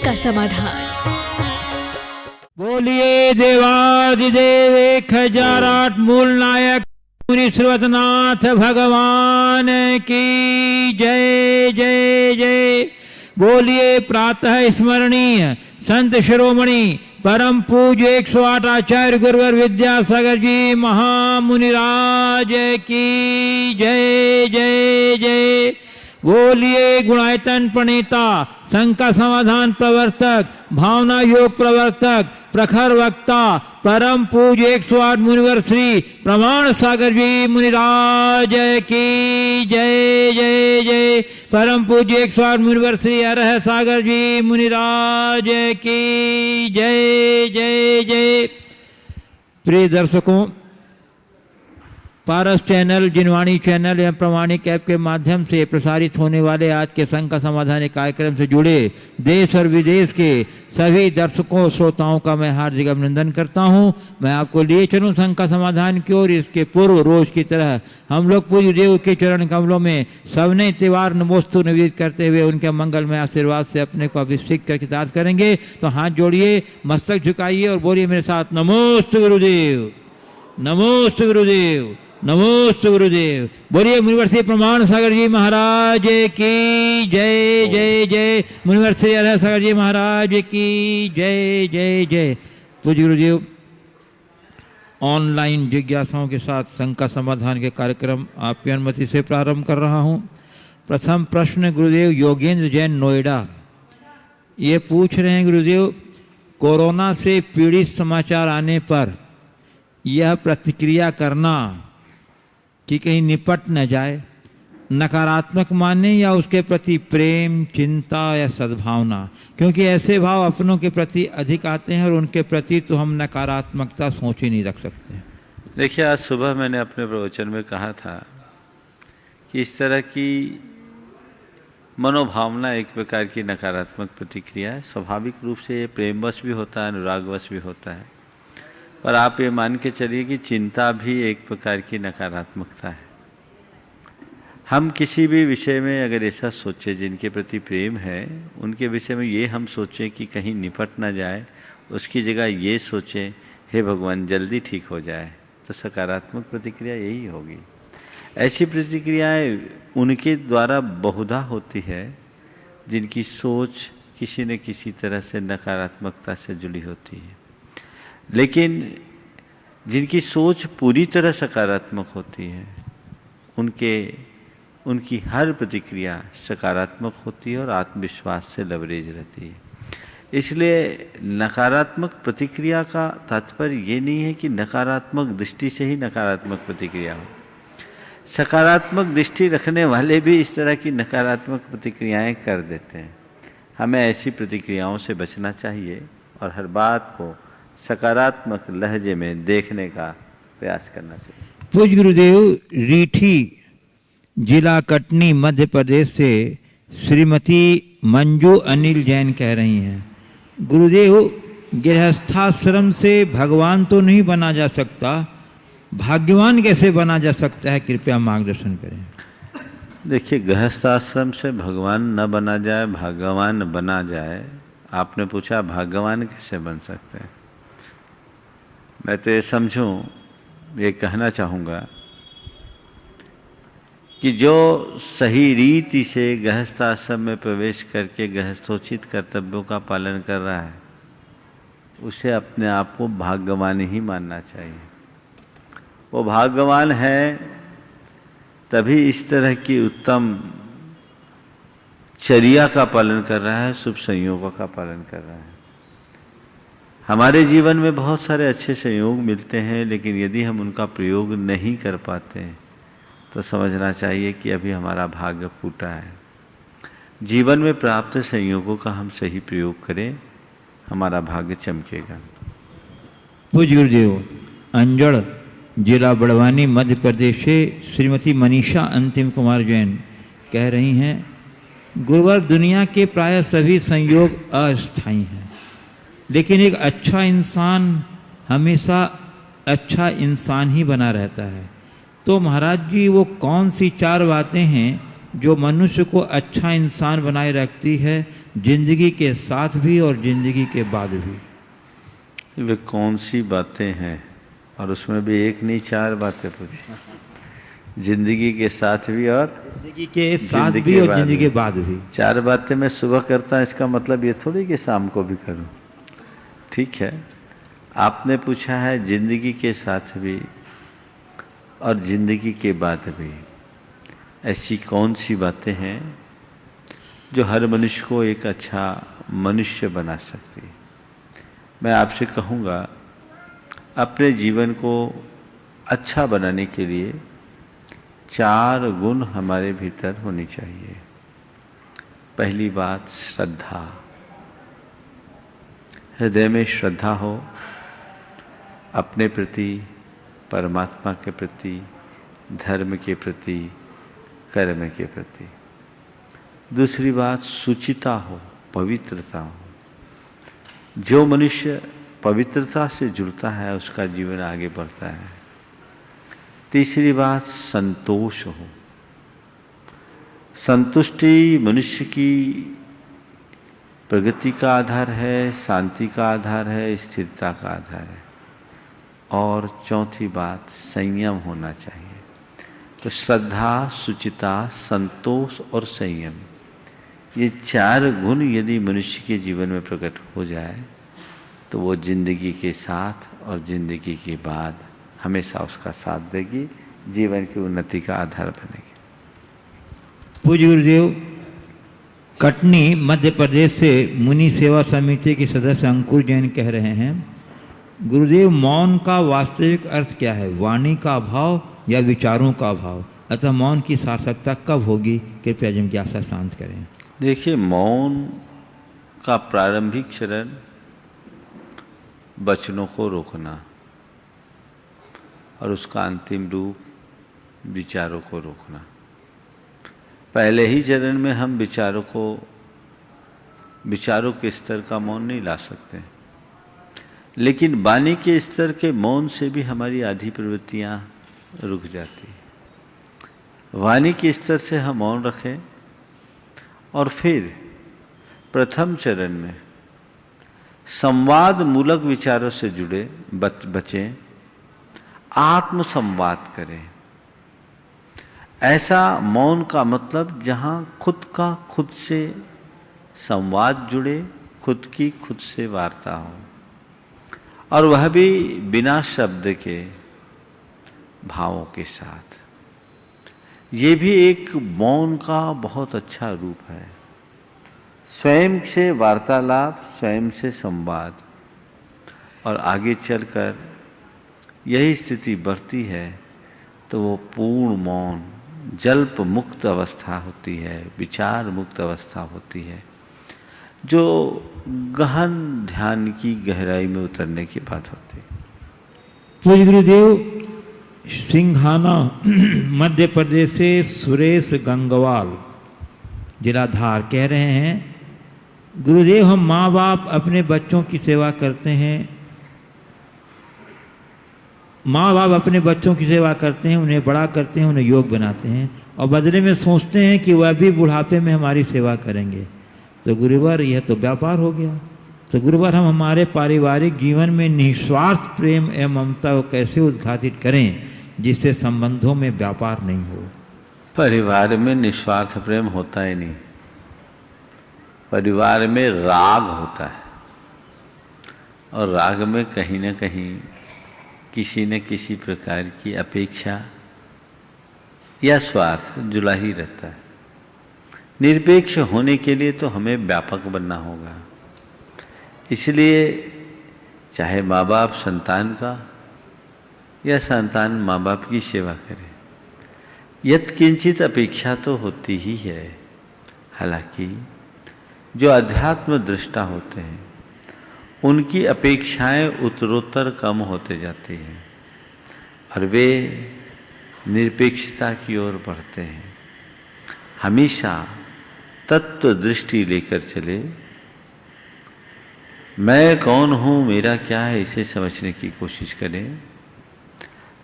का समाधान। बोलिए देवादिदेव 1008 मूल नायक मुनि श्रीवतनाथ भगवान की जय जय जय। बोलिए प्रातः स्मरणीय संत शिरोमणि परम पूज्य 108 आचार्य गुरुवर विद्यासागर जी महामुनिराज की जय जय जय। बोलिए गुणायतन प्रणेता शंका समाधान प्रवर्तक भावना योग प्रवर्तक प्रखर वक्ता परम पूज्य 108 मुनिवर श्री प्रमाण सागर जी मुनिराज की जय जय जय। परम पूज्य 108 मुनिवर श्री अरह सागर जी मुनिराज की जय जय जय। प्रिय दर्शकों, पारस चैनल, जिनवाणी चैनल एवं प्रमाणिक ऐप के माध्यम से प्रसारित होने वाले आज के शंका समाधान कार्यक्रम से जुड़े देश और विदेश के सभी दर्शकों श्रोताओं का मैं हार्दिक अभिनंदन करता हूं। मैं आपको लिए चलूं शंका समाधान की ओर। इसके पूर्व रोज की तरह हम लोग पूज्य देव के चरण कमलों में सबने त्योहार नमोस्तु निवेदित करते हुए उनके मंगलमय आशीर्वाद से अपने को अभिषेक कर कृतार्थ करेंगे। तो हाथ जोड़िए, मस्तक झुकाइए और बोलिए मेरे साथ, नमोस्तु गुरुदेव, नमोस्तु गुरुदेव, नमोस्तु गुरुदेव। बोलिए मुनिवर श्री प्रमाण सागर जी महाराज की जय जय जय। मुनिवर श्री अरह सागर जी महाराज की जय जय जय। पूज्य गुरुदेव, ऑनलाइन जिज्ञासाओं के साथ शंका समाधान के कार्यक्रम आपकी अनुमति से प्रारंभ कर रहा हूं। प्रथम प्रश्न गुरुदेव योगेंद्र जैन नोएडा, ये पूछ रहे हैं गुरुदेव, कोरोना से पीड़ित समाचार आने पर यह प्रतिक्रिया करना कि कहीं निपट न जाए, नकारात्मक माने या उसके प्रति प्रेम, चिंता या सद्भावना? क्योंकि ऐसे भाव अपनों के प्रति अधिक आते हैं और उनके प्रति तो हम नकारात्मकता सोच ही नहीं रख सकते। देखिए, आज सुबह मैंने अपने प्रवचन में कहा था कि इस तरह की मनोभावना एक प्रकार की नकारात्मक प्रतिक्रिया है। स्वाभाविक रूप से ये प्रेमवश भी होता है, अनुरागवश भी होता है। और आप ये मान के चलिए कि चिंता भी एक प्रकार की नकारात्मकता है। हम किसी भी विषय में अगर ऐसा सोचें जिनके प्रति प्रेम है, उनके विषय में ये हम सोचें कि कहीं निपट ना जाए, उसकी जगह ये सोचें हे भगवान जल्दी ठीक हो जाए, तो सकारात्मक प्रतिक्रिया यही होगी। ऐसी प्रतिक्रियाएं उनके द्वारा बहुधा होती है जिनकी सोच किसी न किसी तरह से नकारात्मकता से जुड़ी होती है। लेकिन जिनकी सोच पूरी तरह सकारात्मक होती है, उनकी हर प्रतिक्रिया सकारात्मक होती है और आत्मविश्वास से लबरेज रहती है। इसलिए नकारात्मक प्रतिक्रिया का तात्पर्य ये नहीं है कि नकारात्मक दृष्टि से ही नकारात्मक प्रतिक्रिया हो। सकारात्मक दृष्टि रखने वाले भी इस तरह की नकारात्मक प्रतिक्रियाएं कर देते हैं। हमें ऐसी प्रतिक्रियाओं से बचना चाहिए और हर बात को सकारात्मक लहजे में देखने का प्रयास करना चाहिए। पूज्य गुरुदेव, रीठी जिला कटनी मध्य प्रदेश से श्रीमती मंजू अनिल जैन कह रही हैं, गुरुदेव गृहस्थाश्रम से भगवान तो नहीं बना जा सकता, भाग्यवान कैसे बना जा सकता है, कृपया मार्गदर्शन करें। देखिए, गृहस्थाश्रम से भगवान न बना जाए, भाग्यवान बना जाए। आपने पूछा भाग्यवान कैसे बन सकते हैं। मैं तो ये समझूं, ये कहना चाहूँगा कि जो सही रीति से गृहस्थाश्रम में प्रवेश करके गृहस्थोचित कर्तव्यों का पालन कर रहा है, उसे अपने आप को भाग्यवान ही मानना चाहिए। वो भाग्यवान है तभी इस तरह की उत्तम चर्या का पालन कर रहा है, शुभ संयोगों का पालन कर रहा है। हमारे जीवन में बहुत सारे अच्छे संयोग मिलते हैं, लेकिन यदि हम उनका प्रयोग नहीं कर पाते तो समझना चाहिए कि अभी हमारा भाग्य फूटा है। जीवन में प्राप्त संयोगों का हम सही प्रयोग करें, हमारा भाग्य चमकेगा। पूज्य गुरुदेव, अंजड़ जिला बड़वानी मध्य प्रदेश से श्रीमती मनीषा अंतिम कुमार जैन कह रही हैं, गुरुवर दुनिया के प्राय सभी संयोग अस्थायी हैं, लेकिन एक अच्छा इंसान हमेशा अच्छा इंसान ही बना रहता है। तो महाराज जी, वो कौन सी 4 बातें हैं जो मनुष्य को अच्छा इंसान बनाए रखती है जिंदगी के साथ भी और जिंदगी के बाद भी। वे कौन सी बातें हैं, और उसमें भी एक नहीं 4 बातें पूछी। जिंदगी के साथ भी और जिंदगी के साथ भी और जिंदगी के बाद भी। 4 बातें मैं सुबह करता हूँ, इसका मतलब ये थोड़ी कि शाम को भी करूँ। ठीक है, आपने पूछा है जिंदगी के साथ भी और जिंदगी के बाद भी ऐसी कौन सी बातें हैं जो हर मनुष्य को एक अच्छा मनुष्य बना सकती है। मैं आपसे कहूँगा, अपने जीवन को अच्छा बनाने के लिए 4 गुण हमारे भीतर होनी चाहिए। पहली बात, श्रद्धा। हृदय में श्रद्धा हो अपने प्रति, परमात्मा के प्रति, धर्म के प्रति, कर्म के प्रति। दूसरी बात, शुचिता हो, पवित्रता हो। जो मनुष्य पवित्रता से जुड़ता है उसका जीवन आगे बढ़ता है। तीसरी बात, संतोष हो। संतुष्टि मनुष्य की प्रगति का आधार है, शांति का आधार है, स्थिरता का आधार है। और चौथी बात, संयम होना चाहिए। तो श्रद्धा, शुचिता, संतोष और संयम, ये 4 गुण यदि मनुष्य के जीवन में प्रकट हो जाए तो वो जिंदगी के साथ और जिंदगी के बाद हमेशा उसका साथ देगी, जीवन की उन्नति का आधार बनेगी। पूज्य गुरुदेव, कटनी मध्य प्रदेश से मुनि सेवा समिति के सदस्य अंकुर जैन कह रहे हैं, गुरुदेव मौन का वास्तविक अर्थ क्या है? वाणी का अभाव या विचारों का अभाव? अतः मौन की सार्थकता कब होगी? कृपया जिज्ञासा शांत करें। देखिए, मौन का प्रारंभिक चरण वचनों को रोकना और उसका अंतिम रूप विचारों को रोकना। पहले ही चरण में हम विचारों के स्तर का मौन नहीं ला सकते, लेकिन वाणी के स्तर के मौन से भी हमारी आधी प्रवृत्तियां रुक जाती है। वाणी के स्तर से हम मौन रखें और फिर प्रथम चरण में संवाद मूलक विचारों से जुड़े बचें, आत्म संवाद करें। ऐसा मौन का मतलब जहां खुद का खुद से संवाद जुड़े, खुद की खुद से वार्ता हो, और वह भी बिना शब्द के, भावों के साथ। ये भी एक मौन का बहुत अच्छा रूप है। स्वयं से वार्तालाप, स्वयं से संवाद, और आगे चलकर यही स्थिति बढ़ती है तो वो पूर्ण मौन, जल्प मुक्त अवस्था होती है, विचार मुक्त अवस्था होती है, जो गहन ध्यान की गहराई में उतरने की बात होती है। पूज्य गुरुदेव, सिंघाना मध्य प्रदेश से सुरेश गंगवाल जिला धार कह रहे हैं, गुरुदेव हम माँ बाप अपने बच्चों की सेवा करते हैं, माँ बाप अपने बच्चों की सेवा करते हैं, उन्हें बड़ा करते हैं, उन्हें योग बनाते हैं, और बदले में सोचते हैं कि वह भी बुढ़ापे में हमारी सेवा करेंगे। तो गुरुवर, यह तो व्यापार हो गया। तो गुरुवर, हम हमारे पारिवारिक जीवन में निस्वार्थ प्रेम एवं ममता को कैसे उद्घाटित करें जिससे संबंधों में व्यापार नहीं हो? परिवार में निस्वार्थ प्रेम होता ही नहीं। परिवार में राग होता है, और राग में कहीं न कहीं किसी न किसी प्रकार की अपेक्षा या स्वार्थ जुड़ा ही रहता है। निरपेक्ष होने के लिए तो हमें व्यापक बनना होगा। इसलिए चाहे माँ बाप संतान का या संतान माँ बाप की सेवा करे, यत्किंचित अपेक्षा तो होती ही है। हालांकि जो अध्यात्म दृष्टा होते हैं उनकी अपेक्षाएं उत्तरोत्तर कम होते जाती हैं और वे निरपेक्षता की ओर बढ़ते हैं। हमेशा तत्व दृष्टि लेकर चले, मैं कौन हूँ, मेरा क्या है, इसे समझने की कोशिश करें।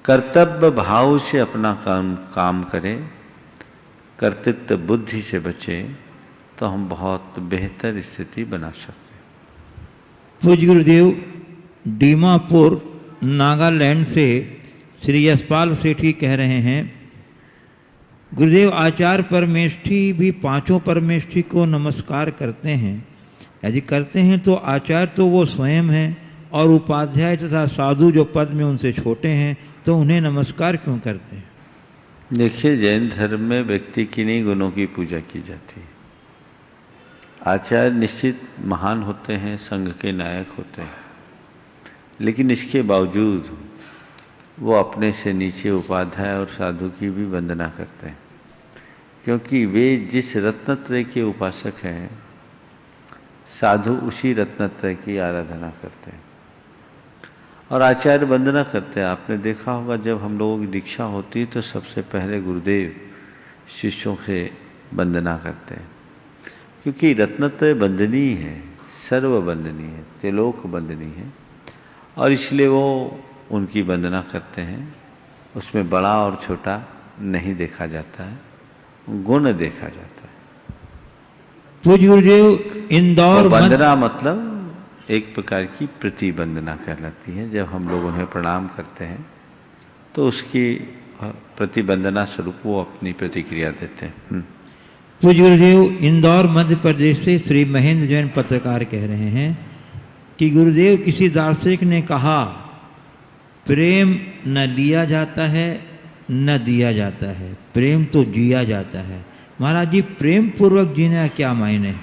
कर्तव्य भाव से अपना काम करें, कर्तृत्व बुद्धि से बचें, तो हम बहुत बेहतर स्थिति बना सकते हैं। पूज्य गुरुदेव, दीमापुर नागालैंड से श्री यशपाल सेठी कह रहे हैं, गुरुदेव आचार्य परमेष्ठी भी पांचों परमेष्ठी को नमस्कार करते हैं। यदि करते हैं तो आचार्य तो वो स्वयं हैं और उपाध्याय तथा साधु जो पद में उनसे छोटे हैं तो उन्हें नमस्कार क्यों करते हैं? देखिए, जैन धर्म में व्यक्ति की नहीं गुणों की पूजा की जाती है। आचार्य निश्चित महान होते हैं, संघ के नायक होते हैं, लेकिन इसके बावजूद वो अपने से नीचे उपाध्याय और साधु की भी वंदना करते हैं, क्योंकि वे जिस रत्नत्रय के उपासक हैं, साधु उसी रत्नत्रय की आराधना करते हैं और आचार्य वंदना करते हैं। आपने देखा होगा जब हम लोगों की दीक्षा होती है तो सबसे पहले गुरुदेव शिष्यों से वंदना करते हैं, क्योंकि रत्नत्रय वंदनीय है, सर्व वंदनीय है, त्रिलोक वंदनीय है और इसलिए वो उनकी वंदना करते हैं। उसमें बड़ा और छोटा नहीं देखा जाता है, गुण देखा जाता है। पूज्य गुरुदेव, इंदौर वंदना मतलब एक प्रकार की प्रतिवंदना कहलाती है। जब हम लोग उन्हें प्रणाम करते हैं तो उसकी प्रतिवंदना स्वरूप वो अपनी प्रतिक्रिया देते हैं। पूज्य गुरुदेव, इंदौर मध्य प्रदेश से श्री महेंद्र जैन पत्रकार कह रहे हैं कि गुरुदेव, किसी दार्शनिक ने कहा प्रेम न लिया जाता है न दिया जाता है, प्रेम तो जिया जाता है। महाराज जी, प्रेम पूर्वक जीना क्या मायने है?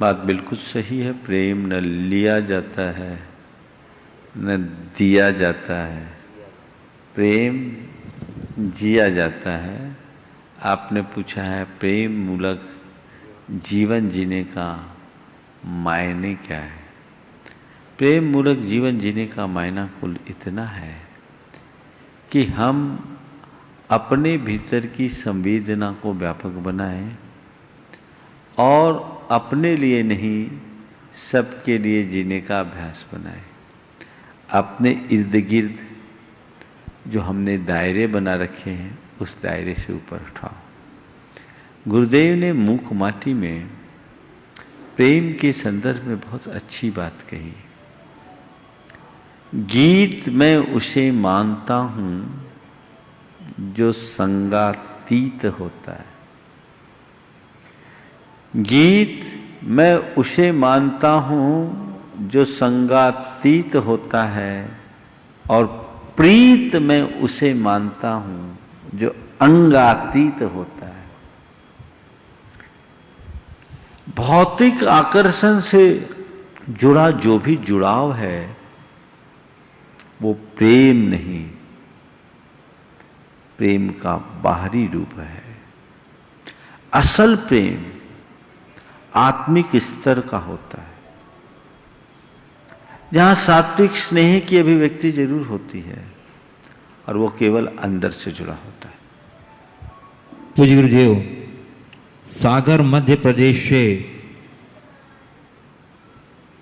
बात बिल्कुल सही है। प्रेम न लिया जाता है न दिया जाता है, प्रेम जिया जाता है। आपने पूछा है प्रेम मूलक जीवन जीने का मायने क्या है। प्रेम मूलक जीवन जीने का मायना कुल इतना है कि हम अपने भीतर की संवेदना को व्यापक बनाएं और अपने लिए नहीं सबके लिए जीने का अभ्यास बनाएं। अपने इर्द गिर्द जो हमने दायरे बना रखे हैं उस दायरे से ऊपर उठाओ। गुरुदेव ने मूक माटी में प्रेम के संदर्भ में बहुत अच्छी बात कही। गीत मैं उसे मानता हूं जो संगातीत होता है। गीत मैं उसे मानता हूं जो संगातीत होता है और प्रीत मैं उसे मानता हूं जो अंगातीत होता है। भौतिक आकर्षण से जुड़ा जो भी जुड़ाव है वो प्रेम नहीं, प्रेम का बाहरी रूप है। असल प्रेम आत्मिक स्तर का होता है, जहां सात्विक स्नेह की अभिव्यक्ति जरूर होती है और वो केवल अंदर से जुड़ा होता है। पूज्य गुरुदेव, सागर मध्य प्रदेश से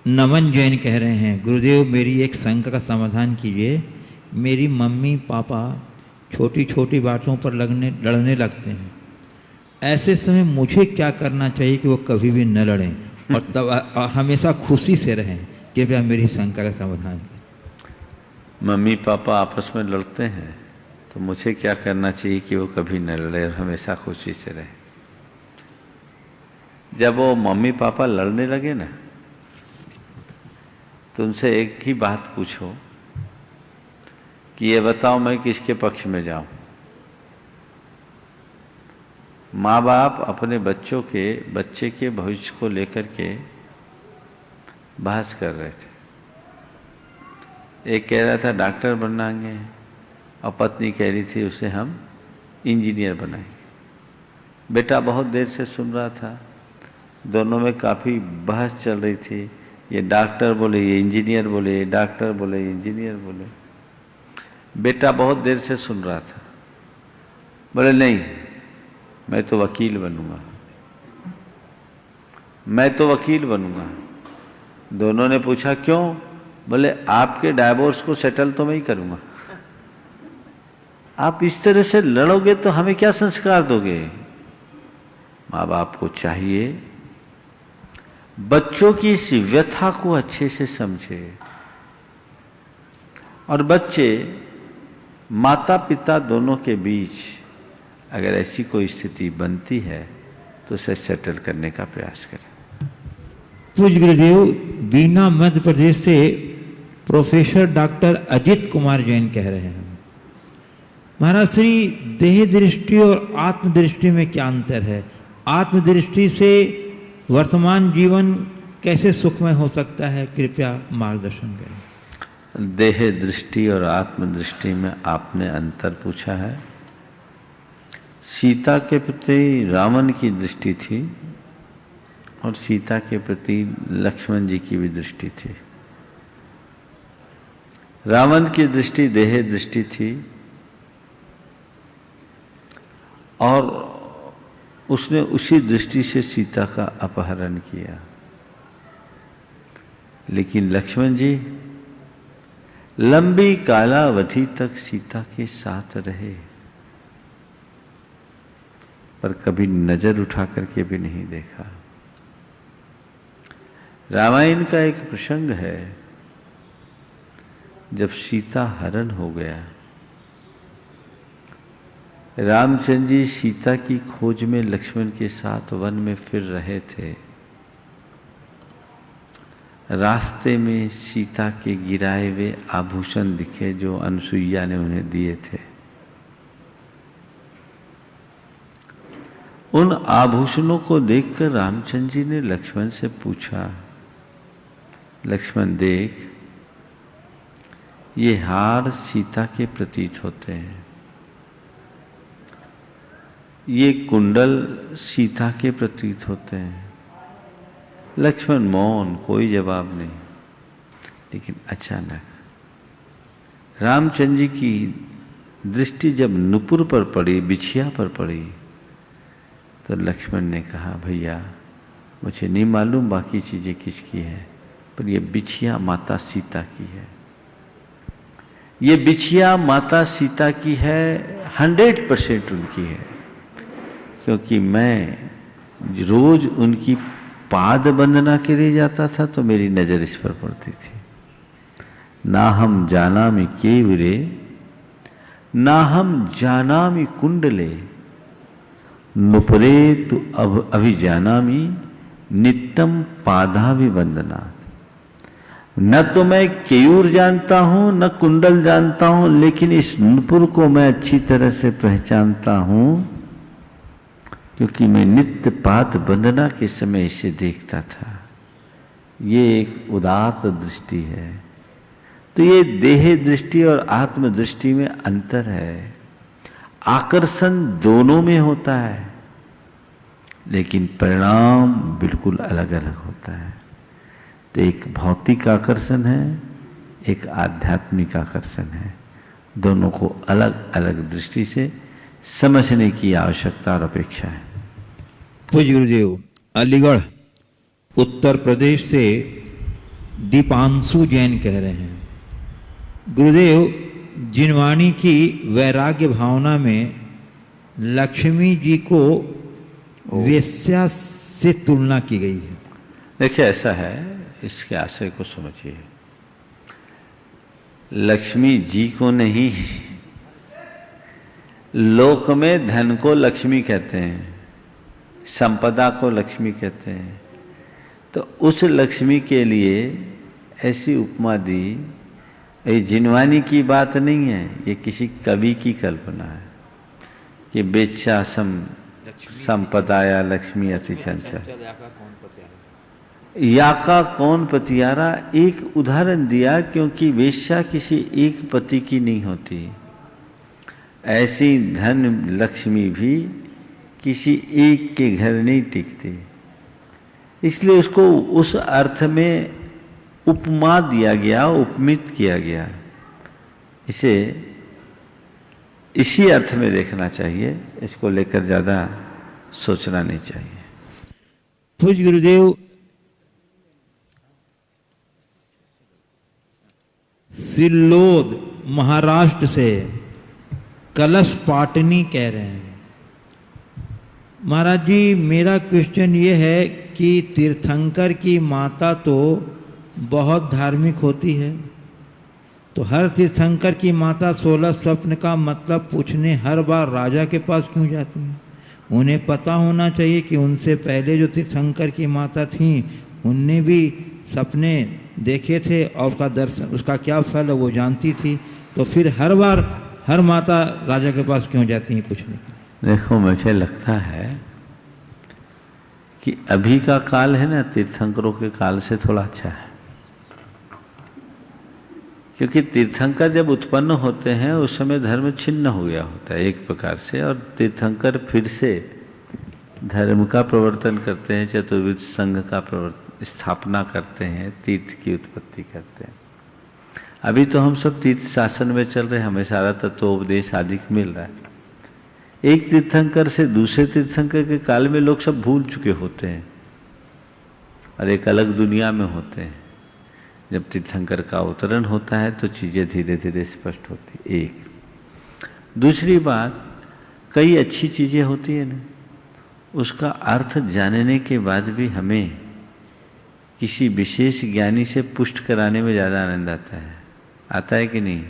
नमन जैन कह रहे हैं, गुरुदेव मेरी एक शंका का समाधान कीजिए। मेरी मम्मी पापा छोटी छोटी बातों पर लड़ने लगते हैं, ऐसे समय मुझे क्या करना चाहिए कि वो कभी भी न लड़ें और तब हमेशा खुशी से रहें? कृपया मेरी शंका का समाधान करें। मम्मी पापा आपस में लड़ते हैं तो मुझे क्या करना चाहिए कि वो कभी न लड़े और हमेशा खुशी से रहे? जब वो मम्मी पापा लड़ने लगे ना तो उनसे एक ही बात पूछो कि ये बताओ मैं किसके पक्ष में जाऊं। माँ बाप अपने बच्चे के भविष्य को लेकर के बहस कर रहे थे। एक कह रहा था डॉक्टर बनाएंगे और पत्नी कह रही थी उसे हम इंजीनियर बनाएंगे। बेटा बहुत देर से सुन रहा था, दोनों में काफ़ी बहस चल रही थी। ये डॉक्टर बोले, ये इंजीनियर बोले, ये डॉक्टर बोले, ये इंजीनियर बोले। बेटा बहुत देर से सुन रहा था, बोले नहीं मैं तो वकील बनूंगा, मैं तो वकील बनूंगा। दोनों ने पूछा क्यों? बोले आपके डाइवोर्स को सेटल तो मैं ही करूंगा। आप इस तरह से लड़ोगे तो हमें क्या संस्कार दोगे? माँ बाप को चाहिए बच्चों की इस व्यथा को अच्छे से समझे, और बच्चे माता पिता दोनों के बीच अगर ऐसी कोई स्थिति बनती है तो उसे सेटल करने का प्रयास करें। पूज्य गुरुदेव, बीना मध्य प्रदेश से प्रोफेसर डॉक्टर अजित कुमार जैन कह रहे हैं, महाराज श्री देह दृष्टि और आत्मदृष्टि में क्या अंतर है? आत्मदृष्टि से वर्तमान जीवन कैसे सुखमय हो सकता है? कृपया मार्गदर्शन करें। देह दृष्टि और आत्मदृष्टि में आपने अंतर पूछा है। सीता के प्रति रावण की दृष्टि थी और सीता के प्रति लक्ष्मण जी की भी दृष्टि थी। रावण की दृष्टि देह दृष्टि थी और उसने उसी दृष्टि से सीता का अपहरण किया, लेकिन लक्ष्मण जी लंबी कालावधि तक सीता के साथ रहे, पर कभी नजर उठा करके भी नहीं देखा। रामायण का एक प्रसंग है, जब सीता हरण हो गया, रामचंद्र जी सीता की खोज में लक्ष्मण के साथ वन में फिर रहे थे। रास्ते में सीता के गिराए हुए आभूषण दिखे जो अनुसुईया ने उन्हें दिए थे। उन आभूषणों को देखकर रामचंद्र जी ने लक्ष्मण से पूछा, लक्ष्मण देख, ये हार सीता के प्रतीत होते हैं, ये कुंडल सीता के प्रतीत होते हैं। लक्ष्मण मौन, कोई जवाब नहीं। लेकिन अचानक रामचंद्र जी की दृष्टि जब नुपुर पर पड़ी, बिछिया पर पड़ी, तो लक्ष्मण ने कहा, भैया मुझे नहीं मालूम बाकी चीजें किसकी है, पर ये बिछिया माता सीता की है। ये बिछिया माता सीता की है, 100% उनकी है, क्योंकि मैं रोज उनकी पाद वंदना के लिए जाता था तो मेरी नजर इस पर पड़ती थी। ना हम जानामि केवरे, ना हम जानामि कुंडले, नुपुरे तु अभिजानामि नित्यम पादाभिवंदनात्। न तो मैं केयूर जानता हूं न कुंडल जानता हूं, लेकिन इस नुपुर को मैं अच्छी तरह से पहचानता हूं, क्योंकि मैं नित्य पाद वंदना के समय इसे देखता था। ये एक उदात्त दृष्टि है। तो ये देह दृष्टि और आत्म दृष्टि में अंतर है। आकर्षण दोनों में होता है, लेकिन परिणाम बिल्कुल अलग अलग होता है। तो एक भौतिक आकर्षण है, एक आध्यात्मिक आकर्षण है। दोनों को अलग अलग दृष्टि से समझने की आवश्यकता और अपेक्षा है। पूज्य गुरुदेव, अलीगढ़ उत्तर प्रदेश से दीपांशु जैन कह रहे हैं, गुरुदेव, जिनवाणी की वैराग्य भावना में लक्ष्मी जी को वेश्या से तुलना की गई है। देखिए, ऐसा है, इसके आशय को समझिए। लक्ष्मी जी को नहीं, लोक में धन को लक्ष्मी कहते हैं, संपदा को लक्ष्मी कहते हैं। तो उस लक्ष्मी के लिए ऐसी उपमा दी। ये जिनवानी की बात नहीं है, ये किसी कवि की कल्पना है कि बेचा संपदाया लक्ष्मी अति चंचल, या का कौन पतियारा। एक उदाहरण दिया, क्योंकि वेश्या किसी एक पति की नहीं होती, ऐसी धन लक्ष्मी भी किसी एक के घर नहीं टिकती। इसलिए उसको उस अर्थ में उपमा दिया गया, उपमित किया गया। इसे इसी अर्थ में देखना चाहिए, इसको लेकर ज्यादा सोचना नहीं चाहिए। पूज्य गुरुदेव, सिल्लोद महाराष्ट्र से कलश पाटनी कह रहे हैं, महाराज जी, मेरा क्वेश्चन ये है कि तीर्थंकर की माता तो बहुत धार्मिक होती है, तो हर तीर्थंकर की माता 16 स्वप्न का मतलब पूछने हर बार राजा के पास क्यों जाती हैं? उन्हें पता होना चाहिए कि उनसे पहले जो तीर्थंकर की माता थीं उनने भी सपने देखे थे और उसका दर्शन, उसका क्या फल है वो जानती थी, तो फिर हर बार हर माता राजा के पास क्यों जाती हैं पूछने के लिए? देखो, मुझे लगता है कि अभी का काल है ना, तीर्थंकरों के काल से थोड़ा अच्छा है, क्योंकि तीर्थंकर जब उत्पन्न होते हैं उस समय धर्म छिन्न हो गया होता है एक प्रकार से, और तीर्थंकर फिर से धर्म का प्रवर्तन करते हैं, चतुर्विध संघ का स्थापना करते हैं, तीर्थ की उत्पत्ति करते हैं। अभी तो हम सब तीर्थ शासन में चल रहे हैं, हमें सारा तत्वोपदेश आदि मिल रहा है। एक तीर्थंकर से दूसरे तीर्थंकर के काल में लोग सब भूल चुके होते हैं और एक अलग दुनिया में होते हैं। जब तीर्थंकर का अवतरण होता है तो चीज़ें धीरे धीरे स्पष्ट होती। एक दूसरी बात, कई अच्छी चीज़ें होती है ना, उसका अर्थ जानने के बाद भी हमें किसी विशेष ज्ञानी से पुष्ट कराने में ज़्यादा आनंद आता है कि नहीं?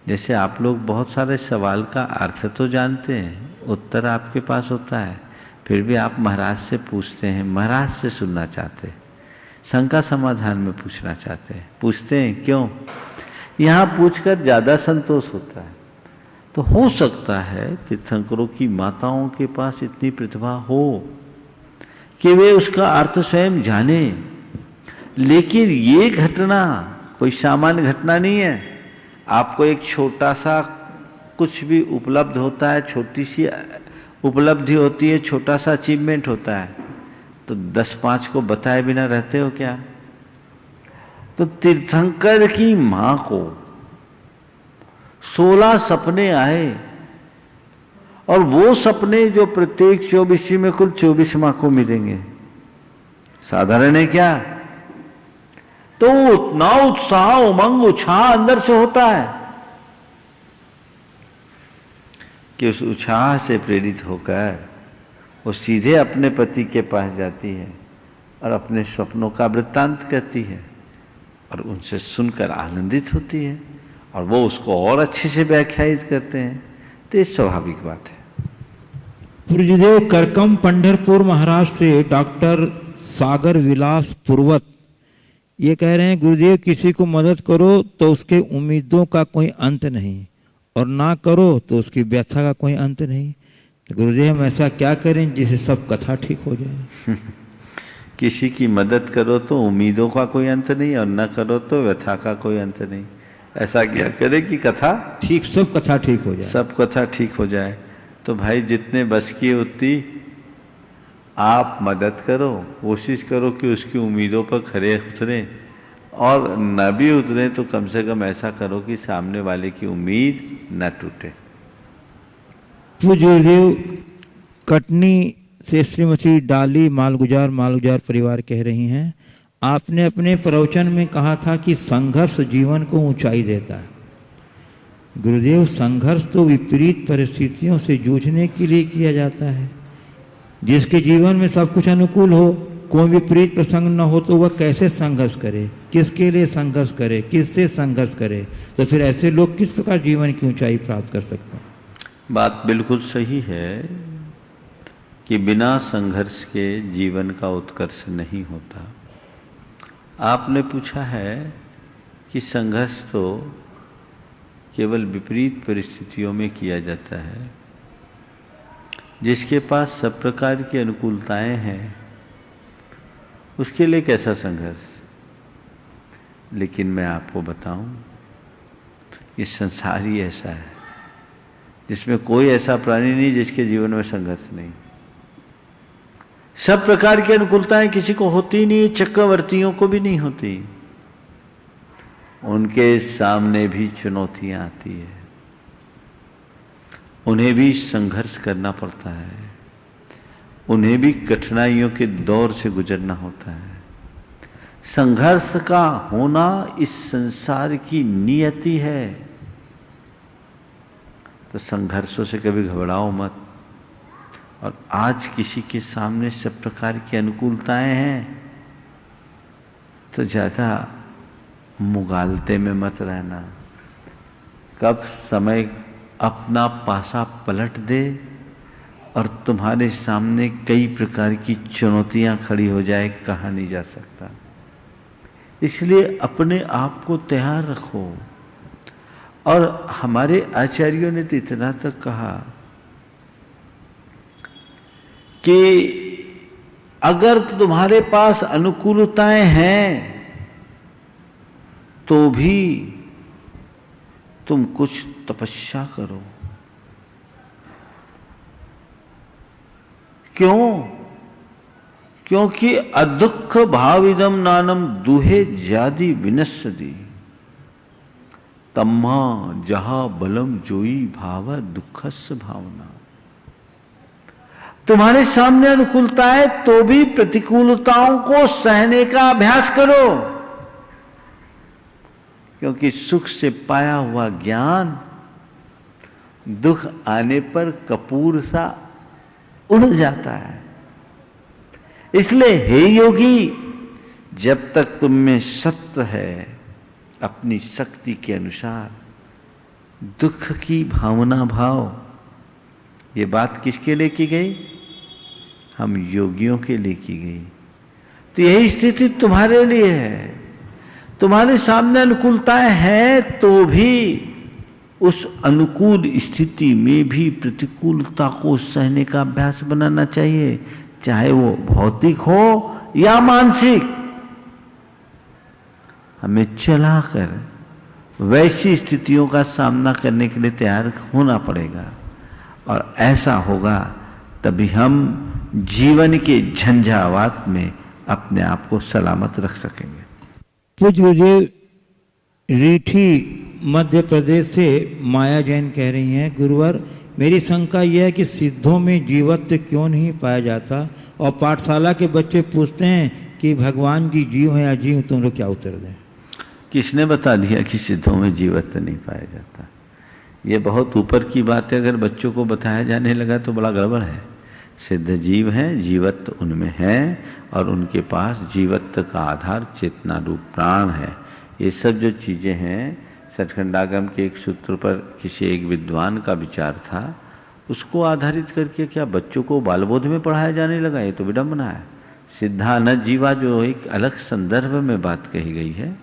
जैसे आप लोग बहुत सारे सवाल का अर्थ तो जानते हैं, उत्तर आपके पास होता है, फिर भी आप महाराज से पूछते हैं, महाराज से सुनना चाहते हैं, शंका समाधान में पूछना चाहते हैं, पूछते हैं क्यों? यहाँ पूछकर ज़्यादा संतोष होता है। तो हो सकता है तीर्थंकरों की माताओं के पास इतनी प्रतिभा हो कि वे उसका अर्थ स्वयं जाने, लेकिन ये घटना कोई सामान्य घटना नहीं है। आपको एक छोटा सा कुछ भी उपलब्ध होता है, छोटी सी उपलब्धि होती है, छोटा सा अचीवमेंट होता है, तो 10-5 को बताए बिना रहते हो क्या? तो तीर्थंकर की मां को 16 सपने आए, और वो सपने जो प्रत्येक 24 में कुल 24 माह को मिलेंगे, साधारण है क्या? तो उतना उत्साह, उमंग, उत्साह अंदर से होता है कि उस उत्साह से प्रेरित होकर वो सीधे अपने पति के पास जाती है और अपने स्वप्नों का वृत्तांत कहती है, और उनसे सुनकर आनंदित होती है, और वो उसको और अच्छे से व्याख्यायित करते हैं। तो ये स्वाभाविक बात है। पूज्यदेव करकम पंढरपुर महाराष्ट्र से डॉक्टर सागर विलास पूर्वत ये कह रहे हैं, गुरुदेव किसी को मदद करो तो उसके उम्मीदों का कोई अंत नहीं, और ना करो तो उसकी व्यथा का कोई अंत नहीं। तो गुरुदेव हम ऐसा क्या करें जिससे सब कथा ठीक हो जाए? किसी की मदद करो तो उम्मीदों का कोई अंत नहीं, और न करो तो व्यथा का कोई अंत नहीं। ऐसा क्या करे कि कथा ठीक, सब कथा ठीक हो जाए, सब कथा ठीक हो जाए। तो भाई जितने बस की उतनी आप मदद करो, कोशिश करो कि उसकी उम्मीदों पर खरे उतरे, और न भी उतरे तो कम से कम ऐसा करो कि सामने वाले की उम्मीद न टूटे। पूज्य गुरुदेव कटनी से श्रीमती डाली मालगुजार परिवार कह रही हैं, आपने अपने प्रवचन में कहा था कि संघर्ष जीवन को ऊंचाई देता है। गुरुदेव, संघर्ष तो विपरीत परिस्थितियों से जूझने के लिए किया जाता है। जिसके जीवन में सब कुछ अनुकूल हो, कोई विपरीत प्रसंग न हो, तो वह कैसे संघर्ष करे, किसके लिए संघर्ष करे, किससे संघर्ष करे? तो फिर ऐसे लोग किस प्रकार जीवन की ऊंचाई प्राप्त कर सकते हैं? बात बिल्कुल सही है कि बिना संघर्ष के जीवन का उत्कर्ष नहीं होता। आपने पूछा है कि संघर्ष तो केवल विपरीत परिस्थितियों में किया जाता है। जिसके पास सब प्रकार की अनुकूलताएं हैं उसके लिए कैसा संघर्ष? लेकिन मैं आपको बताऊं, ये संसार ही ऐसा है जिसमें कोई ऐसा प्राणी नहीं जिसके जीवन में संघर्ष नहीं। सब प्रकार की अनुकूलताएं किसी को होती नहीं, चक्रवर्तियों को भी नहीं होती। उनके सामने भी चुनौतियां आती है, उन्हें भी संघर्ष करना पड़ता है, उन्हें भी कठिनाइयों के दौर से गुजरना होता है। संघर्ष का होना इस संसार की नियति है। तो संघर्षों से कभी घबराओ मत, और आज किसी के सामने सब प्रकार की अनुकूलताएं हैं तो ज़्यादा मुगालते में मत रहना। कब समय अपना पासा पलट दे और तुम्हारे सामने कई प्रकार की चुनौतियां खड़ी हो जाए, कहा नहीं जा सकता। इसलिए अपने आप को तैयार रखो। और हमारे आचार्यों ने तो इतना तक कहा कि अगर तुम्हारे पास अनुकूलताएं हैं तो भी तुम कुछ तपस्या करो। क्यों? क्योंकि अदुख भाविदम नानम दुहे जादि विनश्यति तम्मा जहा बलम जोई भाव दुखस्य भावना। तुम्हारे सामने अनुकूलता है तो भी प्रतिकूलताओं को सहने का अभ्यास करो, क्योंकि सुख से पाया हुआ ज्ञान दुख आने पर कपूर सा उड़ जाता है। इसलिए हे योगी, जब तक तुम में सत्य है, अपनी शक्ति के अनुसार दुख की भावना भाव। ये बात किसके लिए की गई? हम योगियों के लिए की गई। तो यही स्थिति तुम्हारे लिए है। तुम्हारे सामने अनुकूलताएं हैं तो भी उस अनुकूल स्थिति में भी प्रतिकूलता को सहने का अभ्यास बनाना चाहिए, चाहे वो भौतिक हो या मानसिक। हमें चलाकर वैसी स्थितियों का सामना करने के लिए तैयार होना पड़ेगा, और ऐसा होगा तभी हम जीवन के झंझावात में अपने आप को सलामत रख सकेंगे। पूज्य गुरुदेव, रीठी मध्य प्रदेश से माया जैन कह रही हैं, गुरुवर मेरी शंका यह है कि सिद्धों में जीवत्व क्यों नहीं पाया जाता, और पाठशाला के बच्चे पूछते हैं कि भगवान जी जीव हैं या जीव, तुम लोग क्या उत्तर दें? किसने बता दिया कि सिद्धों में जीवत्व नहीं पाया जाता? ये बहुत ऊपर की बात है। अगर बच्चों को बताया जाने लगा तो बड़ा गड़बड़ है। सिद्ध जीव हैं, जीवत्व उनमें है, और उनके पास जीवत्व का आधार चेतना रूप प्राण है। ये सब जो चीज़ें हैं, सचखंडागम के एक सूत्र पर किसी एक विद्वान का विचार था, उसको आधारित करके क्या बच्चों को बालबोध में पढ़ाया जाने लगा? ये तो विडम्बना है। सिद्धा न जीवा जो एक अलग संदर्भ में बात कही गई है,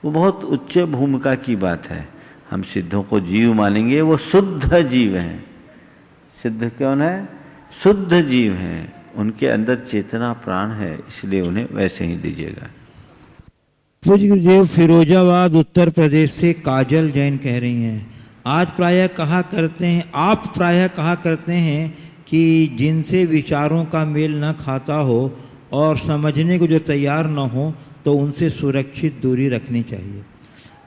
वो बहुत उच्च भूमिका की बात है। हम सिद्धों को जीव मानेंगे, वो शुद्ध जीव हैं। सिद्ध कौन है? शुद्ध जीव हैं, उनके अंदर चेतना प्राण है, इसलिए उन्हें वैसे ही दीजिएगा। पूज्य गुरुदेव, फिरोजाबाद उत्तर प्रदेश से काजल जैन कह रही हैं, आप प्रायः कहा करते हैं कि जिनसे विचारों का मेल न खाता हो और समझने को जो तैयार न हो तो उनसे सुरक्षित दूरी रखनी चाहिए।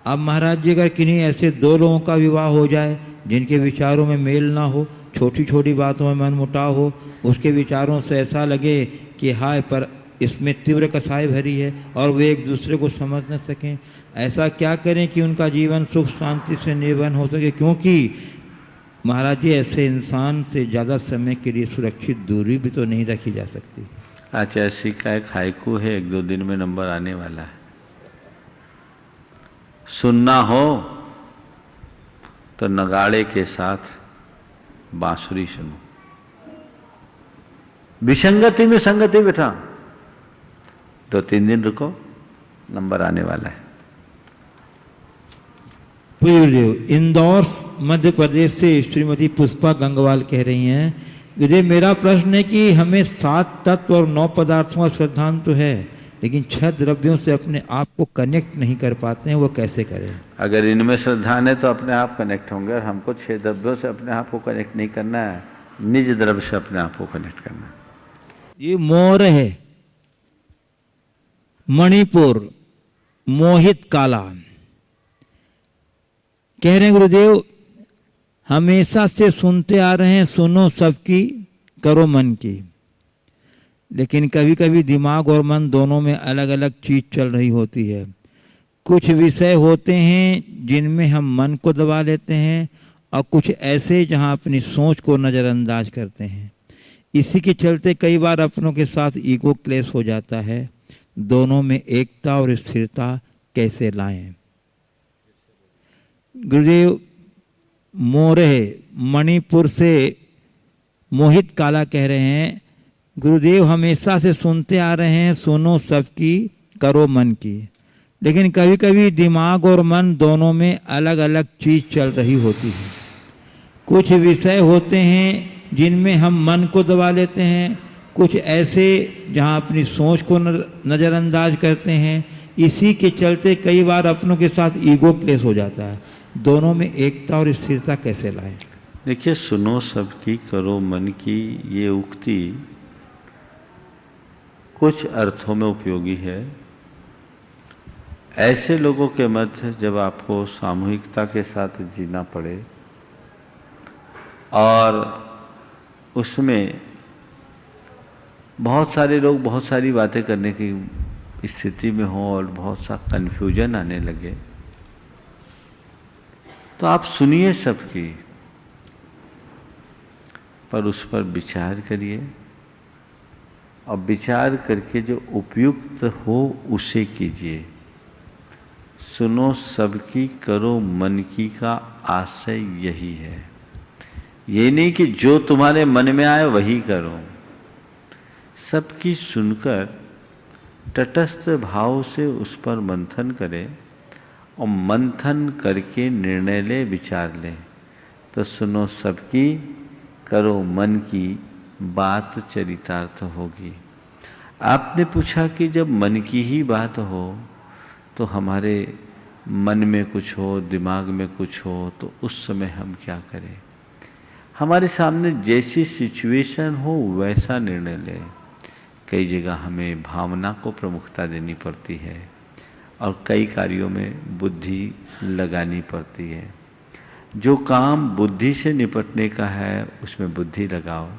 अब महाराज जी, अगर किन्हीं ऐसे दो लोगों का विवाह हो जाए जिनके विचारों में मेल ना हो, छोटी छोटी बातों में मनमुटाव हो, उसके विचारों से ऐसा लगे कि हाय पर इसमें तीव्र कसाई भरी है और वे एक दूसरे को समझ न सकें, ऐसा क्या करें कि उनका जीवन सुख शांति से निर्भर हो सके? क्योंकि महाराज जी, ऐसे इंसान से ज़्यादा समय के लिए सुरक्षित दूरी भी तो नहीं रखी जा सकती। अच्छा, ऐसी का एक हाइकू है, 1-2 दिन में नंबर आने वाला है। सुनना हो तो नगाड़े के साथ बांसुरी सुनो, विसंगति में संगति बिठा। 2-3 दिन रुको, नंबर आने वाला है। गुरुदेव, इंदौर मध्य प्रदेश से श्रीमती पुष्पा गंगवाल कह रही हैं, गुरुदेव मेरा प्रश्न है कि हमें 7 तत्व और 9 पदार्थों का श्रद्धांत तो है, लेकिन 6 द्रव्यों से अपने आप को कनेक्ट नहीं कर पाते हैं, वो कैसे करें? अगर इनमें श्रद्धान है तो अपने आप कनेक्ट होंगे, और हमको 6 द्रव्यों से अपने आप को कनेक्ट नहीं करना है, निज द्रव्य से अपने आप को कनेक्ट करना है। ये मोर है, मणिपुर, मोहित काला कह रहे हैं, गुरुदेव हमेशा से सुनते आ रहे हैं, सुनो सबकी करो मन की, लेकिन कभी कभी दिमाग और मन दोनों में अलग अलग चीज चल रही होती है। कुछ विषय होते हैं जिनमें हम मन को दबा लेते हैं, और कुछ ऐसे जहां अपनी सोच को नज़रअंदाज करते हैं। इसी के चलते कई बार अपनों के साथ ईगो क्लेश हो जाता है। दोनों में एकता और स्थिरता कैसे लाएं? गुरुदेव मोरे मणिपुर से मोहित काला कह रहे हैं, गुरुदेव हमेशा से सुनते आ रहे हैं, सुनो सबकी करो मन की, लेकिन कभी कभी दिमाग और मन दोनों में अलग अलग चीज चल रही होती है। कुछ विषय होते हैं जिनमें हम मन को दबा लेते हैं, कुछ ऐसे जहां अपनी सोच को नज़रअंदाज करते हैं। इसी के चलते कई बार अपनों के साथ ईगो क्लेश हो जाता है। दोनों में एकता और स्थिरता कैसे लाएं? देखिए, सुनो सबकी करो मन की, ये उक्ति कुछ अर्थों में उपयोगी है। ऐसे लोगों के मध्य जब आपको सामूहिकता के साथ जीना पड़े और उसमें बहुत सारे लोग बहुत सारी बातें करने की स्थिति में हो और बहुत सा कन्फ्यूजन आने लगे, तो आप सुनिए सबकी, पर उस पर विचार करिए और विचार करके जो उपयुक्त हो उसे कीजिए। सुनो सबकी करो मन की का आशय यही है। ये नहीं कि जो तुम्हारे मन में आए वही करो। सबकी सुनकर तटस्थ भाव से उस पर मंथन करें और मंथन करके निर्णय ले, विचार ले। तो सुनो सबकी करो मन की बात चरितार्थ होगी। आपने पूछा कि जब मन की ही बात हो तो हमारे मन में कुछ हो, दिमाग में कुछ हो, तो उस समय हम क्या करें? हमारे सामने जैसी सिचुएशन हो वैसा निर्णय लें। कई जगह हमें भावना को प्रमुखता देनी पड़ती है और कई कार्यों में बुद्धि लगानी पड़ती है। जो काम बुद्धि से निपटने का है उसमें बुद्धि लगाओ,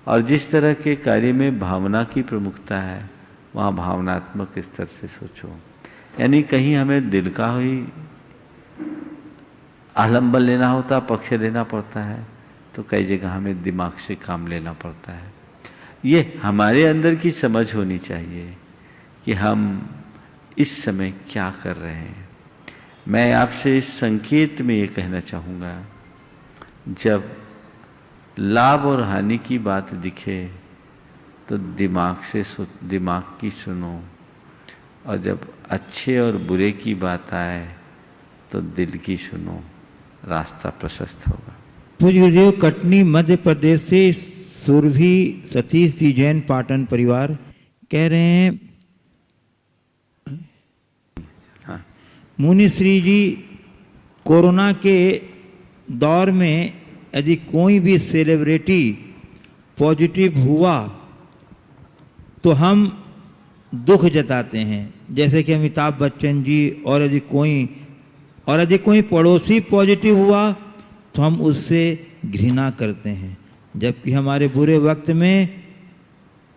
और जिस तरह के कार्य में भावना की प्रमुखता है वहाँ भावनात्मक स्तर से सोचो। यानी कहीं हमें दिल का ही आलम्बन लेना होता, पक्ष लेना पड़ता है, तो कई जगह हमें दिमाग से काम लेना पड़ता है। ये हमारे अंदर की समझ होनी चाहिए कि हम इस समय क्या कर रहे हैं। मैं आपसे इस संकेत में ये कहना चाहूँगा, जब लाभ और हानि की बात दिखे तो दिमाग की सुनो, और जब अच्छे और बुरे की बात आए तो दिल की सुनो, रास्ता प्रशस्त होगा। पूज्य गुरुदेव, कटनी मध्य प्रदेश से सुरभि सतीश जी जैन पाटन परिवार कह रहे हैं, हाँ। मुनि श्री जी, कोरोना के दौर में यदि कोई भी सेलिब्रिटी पॉजिटिव हुआ तो हम दुख जताते हैं, जैसे कि अमिताभ बच्चन जी, और यदि कोई पड़ोसी पॉजिटिव हुआ तो हम उससे घृणा करते हैं। जबकि हमारे बुरे वक्त में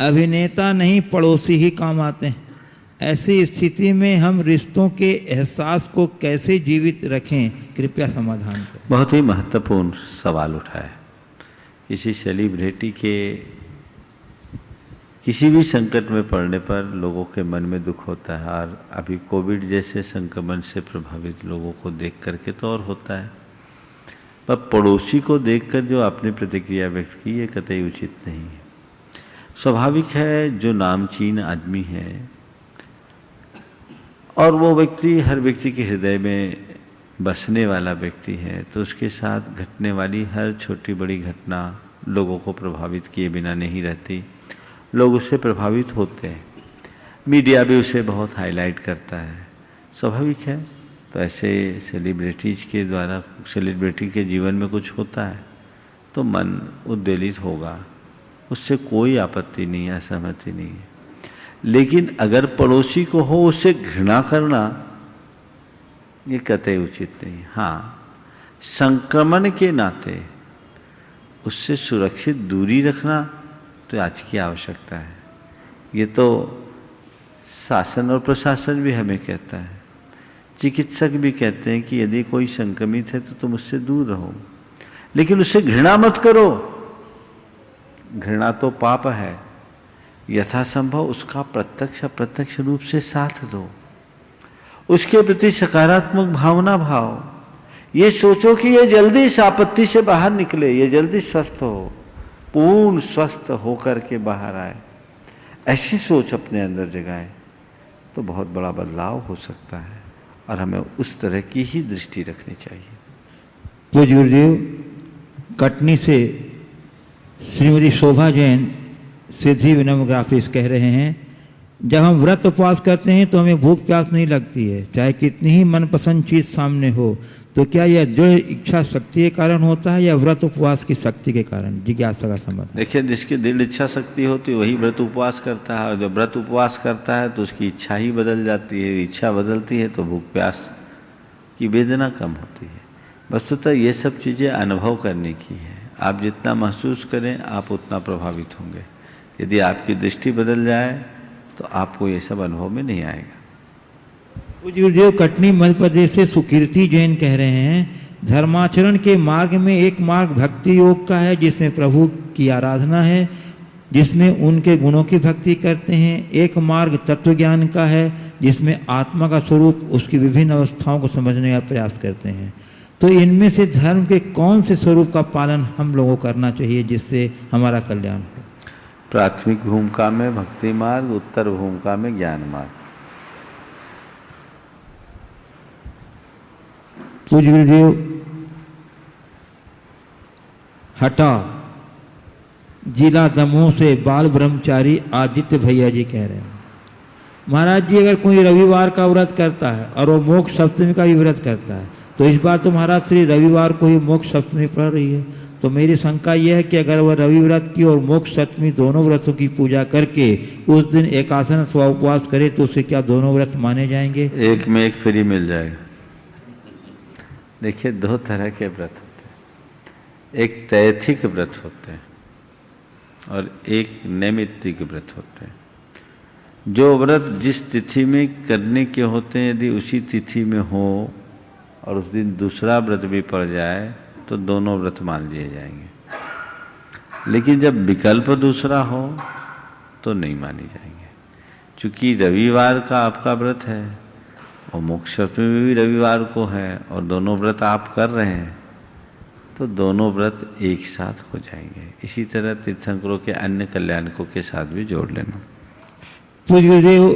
अभिनेता नहीं पड़ोसी ही काम आते हैं। ऐसी स्थिति में हम रिश्तों के एहसास को कैसे जीवित रखें, कृपया समाधान करें। बहुत ही महत्वपूर्ण सवाल उठाया। किसी सेलिब्रिटी के किसी भी संकट में पड़ने पर लोगों के मन में दुख होता है, और अभी कोविड जैसे संक्रमण से प्रभावित लोगों को देख करके तो और होता है, पर पड़ोसी को देखकर जो आपने प्रतिक्रिया व्यक्त की ये कतई उचित नहीं है। स्वाभाविक है, जो नामचीन आदमी है और वो व्यक्ति हर व्यक्ति के हृदय में बसने वाला व्यक्ति है, तो उसके साथ घटने वाली हर छोटी बड़ी घटना लोगों को प्रभावित किए बिना नहीं रहती। लोग उससे प्रभावित होते हैं, मीडिया भी उसे बहुत हाईलाइट करता है, स्वाभाविक है। तो ऐसे सेलिब्रिटीज के द्वारा सेलिब्रिटी के जीवन में कुछ होता है तो मन उद्वेलित होगा, उससे कोई आपत्ति नहीं है, असहमति नहीं है। लेकिन अगर पड़ोसी को हो उससे घृणा करना ये कतई उचित नहीं। हाँ, संक्रमण के नाते उससे सुरक्षित दूरी रखना तो आज की आवश्यकता है। ये तो शासन और प्रशासन भी हमें कहता है, चिकित्सक भी कहते हैं कि यदि कोई संक्रमित है तो तुम उससे दूर रहो, लेकिन उससे घृणा मत करो। घृणा तो पाप है, यथासंभव उसका प्रत्यक्ष अप्रत्यक्ष रूप से साथ दो, उसके प्रति सकारात्मक भावना भाव, ये सोचो कि ये जल्दी इस आपत्ति से बाहर निकले, ये जल्दी स्वस्थ हो, पूर्ण स्वस्थ होकर के बाहर आए, ऐसी सोच अपने अंदर जगाए तो बहुत बड़ा बदलाव हो सकता है और हमें उस तरह की ही दृष्टि रखनी चाहिए। पूज्य गुरुदेव, कटनी से श्रीमती शोभा जैन सिद्धि विनम्र ग्राफिक्स कह रहे हैं, जब हम व्रत उपवास करते हैं तो हमें भूख प्यास नहीं लगती है, चाहे कितनी ही मनपसंद चीज सामने हो। तो क्या यह दृढ़ इच्छा शक्ति के कारण होता है या व्रत उपवास की शक्ति के कारण? जिज्ञासा का संबंध। देखिए, जिसकी दृढ़ इच्छा शक्ति होती है वही व्रत उपवास करता है, और जब व्रत उपवास करता है तो उसकी इच्छा ही बदल जाती है, इच्छा बदलती है तो भूख प्यास की वेदना कम होती है। वस्तुतः ये सब चीज़ें अनुभव करने की है, आप जितना महसूस करें आप उतना प्रभावित होंगे। यदि आपकी दृष्टि बदल जाए तो आपको ये सब अनुभव में नहीं आएगा। पूज्य गुरुदेव, कटनी मध्य प्रदेश से सुकीर्ति जैन कह रहे हैं, धर्माचरण के मार्ग में एक मार्ग भक्ति योग का है जिसमें प्रभु की आराधना है, जिसमें उनके गुणों की भक्ति करते हैं। एक मार्ग तत्व ज्ञान का है जिसमें आत्मा का स्वरूप, उसकी विभिन्न अवस्थाओं को समझने का प्रयास करते हैं। तो इनमें से धर्म के कौन से स्वरूप का पालन हम लोगों को करना चाहिए जिससे हमारा कल्याण हो? प्राथमिक भूमिका में भक्ति मार्ग, उत्तर भूमिका में ज्ञान मार्ग। पूज्य गुरुदेव, हटा जिला दमोह से बाल ब्रह्मचारी आदित्य भैया जी कह रहे हैं, महाराज जी अगर कोई रविवार का व्रत करता है और वो मोक्ष सप्तमी का भी व्रत करता है तो इस बार तो महाराज श्री रविवार को ही मोक्ष सप्तमी पड़ रही है, तो मेरी शंका यह है कि अगर वह रवि व्रत की और मोक्ष सप्तमी दोनों व्रतों की पूजा करके उस दिन एकादश व उपवास करे तो उसे क्या दोनों व्रत माने जाएंगे? एक में एक फ्री मिल जाएगा। देखिए, दो तरह के व्रत होते हैं, एक तैथिक व्रत होते हैं और एक नैमित्तिक व्रत होते हैं। जो व्रत जिस तिथि में करने के होते हैं यदि उसी तिथि में हो और उस दिन दूसरा व्रत भी पड़ जाए तो दोनों व्रत मान लिए जाएंगे, लेकिन जब विकल्प दूसरा हो तो नहीं माने जाएंगे। चूँकि रविवार का आपका व्रत है और मोक्ष सप्तमी में भी रविवार को है और दोनों व्रत आप कर रहे हैं तो दोनों व्रत एक साथ हो जाएंगे। इसी तरह तीर्थंकरों के अन्य कल्याणकों के साथ भी जोड़ लेना। पूज्य गुरुदेव,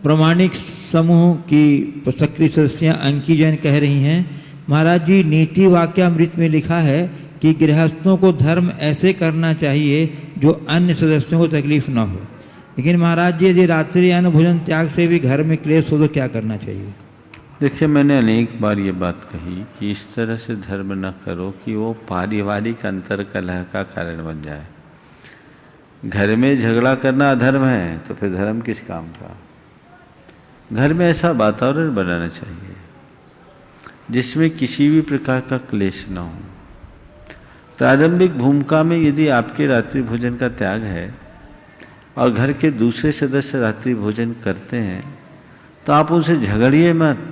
प्रामाणिक समूह की सक्रिय सदस्य अंकी जैन कह रही हैं, महाराज जी नीति वाक्यामृत में लिखा है कि गृहस्थों को धर्म ऐसे करना चाहिए जो अन्य सदस्यों को तकलीफ ना हो, लेकिन महाराज जी यदि रात्रि अन्न भोजन त्याग से भी घर में क्लेश हो तो क्या करना चाहिए? देखिए, मैंने अनेक बार ये बात कही कि इस तरह से धर्म न करो कि वो पारिवारिक अंतर कलह का कारण बन जाए। घर में झगड़ा करना अधर्म है तो फिर धर्म किस काम का? घर में ऐसा वातावरण बनाना चाहिए जिसमें किसी भी प्रकार का क्लेश न हो। प्रारंभिक भूमिका में यदि आपके रात्रि भोजन का त्याग है और घर के दूसरे सदस्य रात्रि भोजन करते हैं तो आप उनसे झगड़िए मत,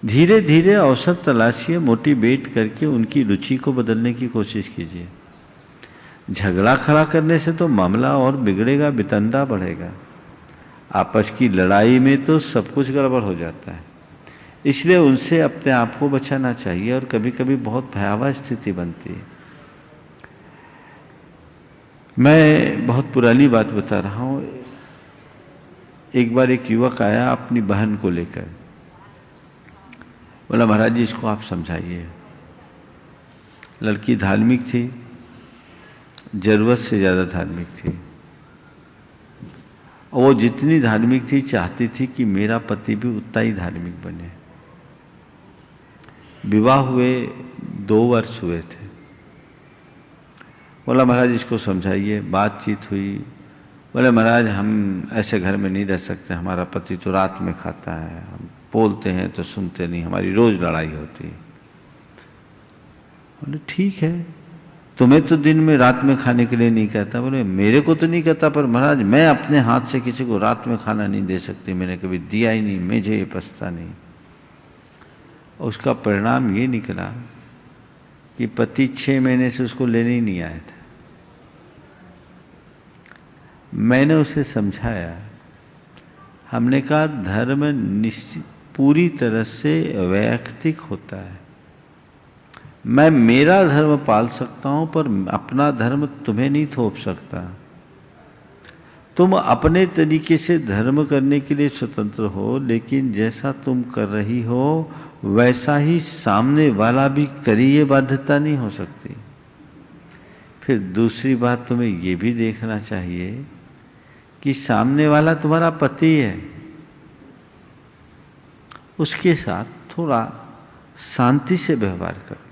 धीरे धीरे अवसर तलाशिए, मोटिवेट करके उनकी रुचि को बदलने की कोशिश कीजिए। झगड़ा खड़ा करने से तो मामला और बिगड़ेगा, वितंडा बढ़ेगा। आपस की लड़ाई में तो सब कुछ गड़बड़ हो जाता है, इसलिए उनसे अपने आप को बचाना चाहिए और कभी कभी बहुत भयावह स्थिति बनती है। मैं बहुत पुरानी बात बता रहा हूँ। एक बार एक युवक आया अपनी बहन को लेकर, बोला महाराज जी इसको आप समझाइए। लड़की धार्मिक थी, जरूरत से ज़्यादा धार्मिक थी, और वो जितनी धार्मिक थी चाहती थी कि मेरा पति भी उतना ही धार्मिक बने। विवाह हुए 2 वर्ष हुए थे। बोला महाराज इसको समझाइए। बातचीत हुई, बोले महाराज हम ऐसे घर में नहीं रह सकते, हमारा पति तो रात में खाता है, हम बोलते हैं तो सुनते नहीं, हमारी रोज लड़ाई होती है। बोले ठीक है, तुम्हें तो दिन में रात में खाने के लिए नहीं कहता। बोले मेरे को तो नहीं कहता, पर महाराज मैं अपने हाथ से किसी को रात में खाना नहीं दे सकती, मैंने कभी दिया ही नहीं, मुझे ये पछता नहीं। उसका परिणाम ये निकला कि पति 6 महीने से उसको लेने ही नहीं आया था। मैंने उसे समझाया, हमने कहा धर्म निश्चित पूरी तरह से वैयक्तिक होता है। मैं मेरा धर्म पाल सकता हूं पर अपना धर्म तुम्हें नहीं थोप सकता। तुम अपने तरीके से धर्म करने के लिए स्वतंत्र हो, लेकिन जैसा तुम कर रही हो वैसा ही सामने वाला भी करे, ये बाध्यता नहीं हो सकती। फिर दूसरी बात, तुम्हें ये भी देखना चाहिए कि सामने वाला तुम्हारा पति है, उसके साथ थोड़ा शांति से व्यवहार करो।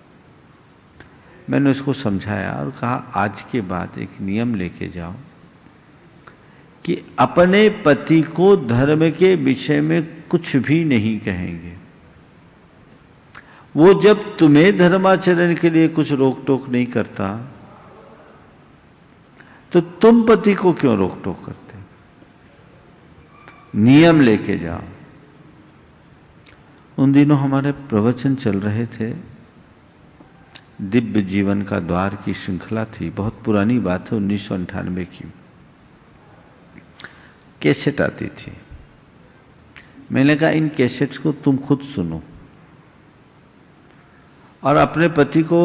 मैंने उसको समझाया और कहा आज के बाद एक नियम लेके जाओ कि अपने पति को धर्म के विषय में कुछ भी नहीं कहेंगे। वो जब तुम्हें धर्माचरण के लिए कुछ रोक टोक नहीं करता तो तुम पति को क्यों रोक टोक करते? नियम लेके जाओ। उन दिनों हमारे प्रवचन चल रहे थे, दिव्य जीवन का द्वार की श्रृंखला थी। बहुत पुरानी बात है, 1998 की। कैसेट आती थी। मैंने कहा इन कैसेट्स को तुम खुद सुनो और अपने पति को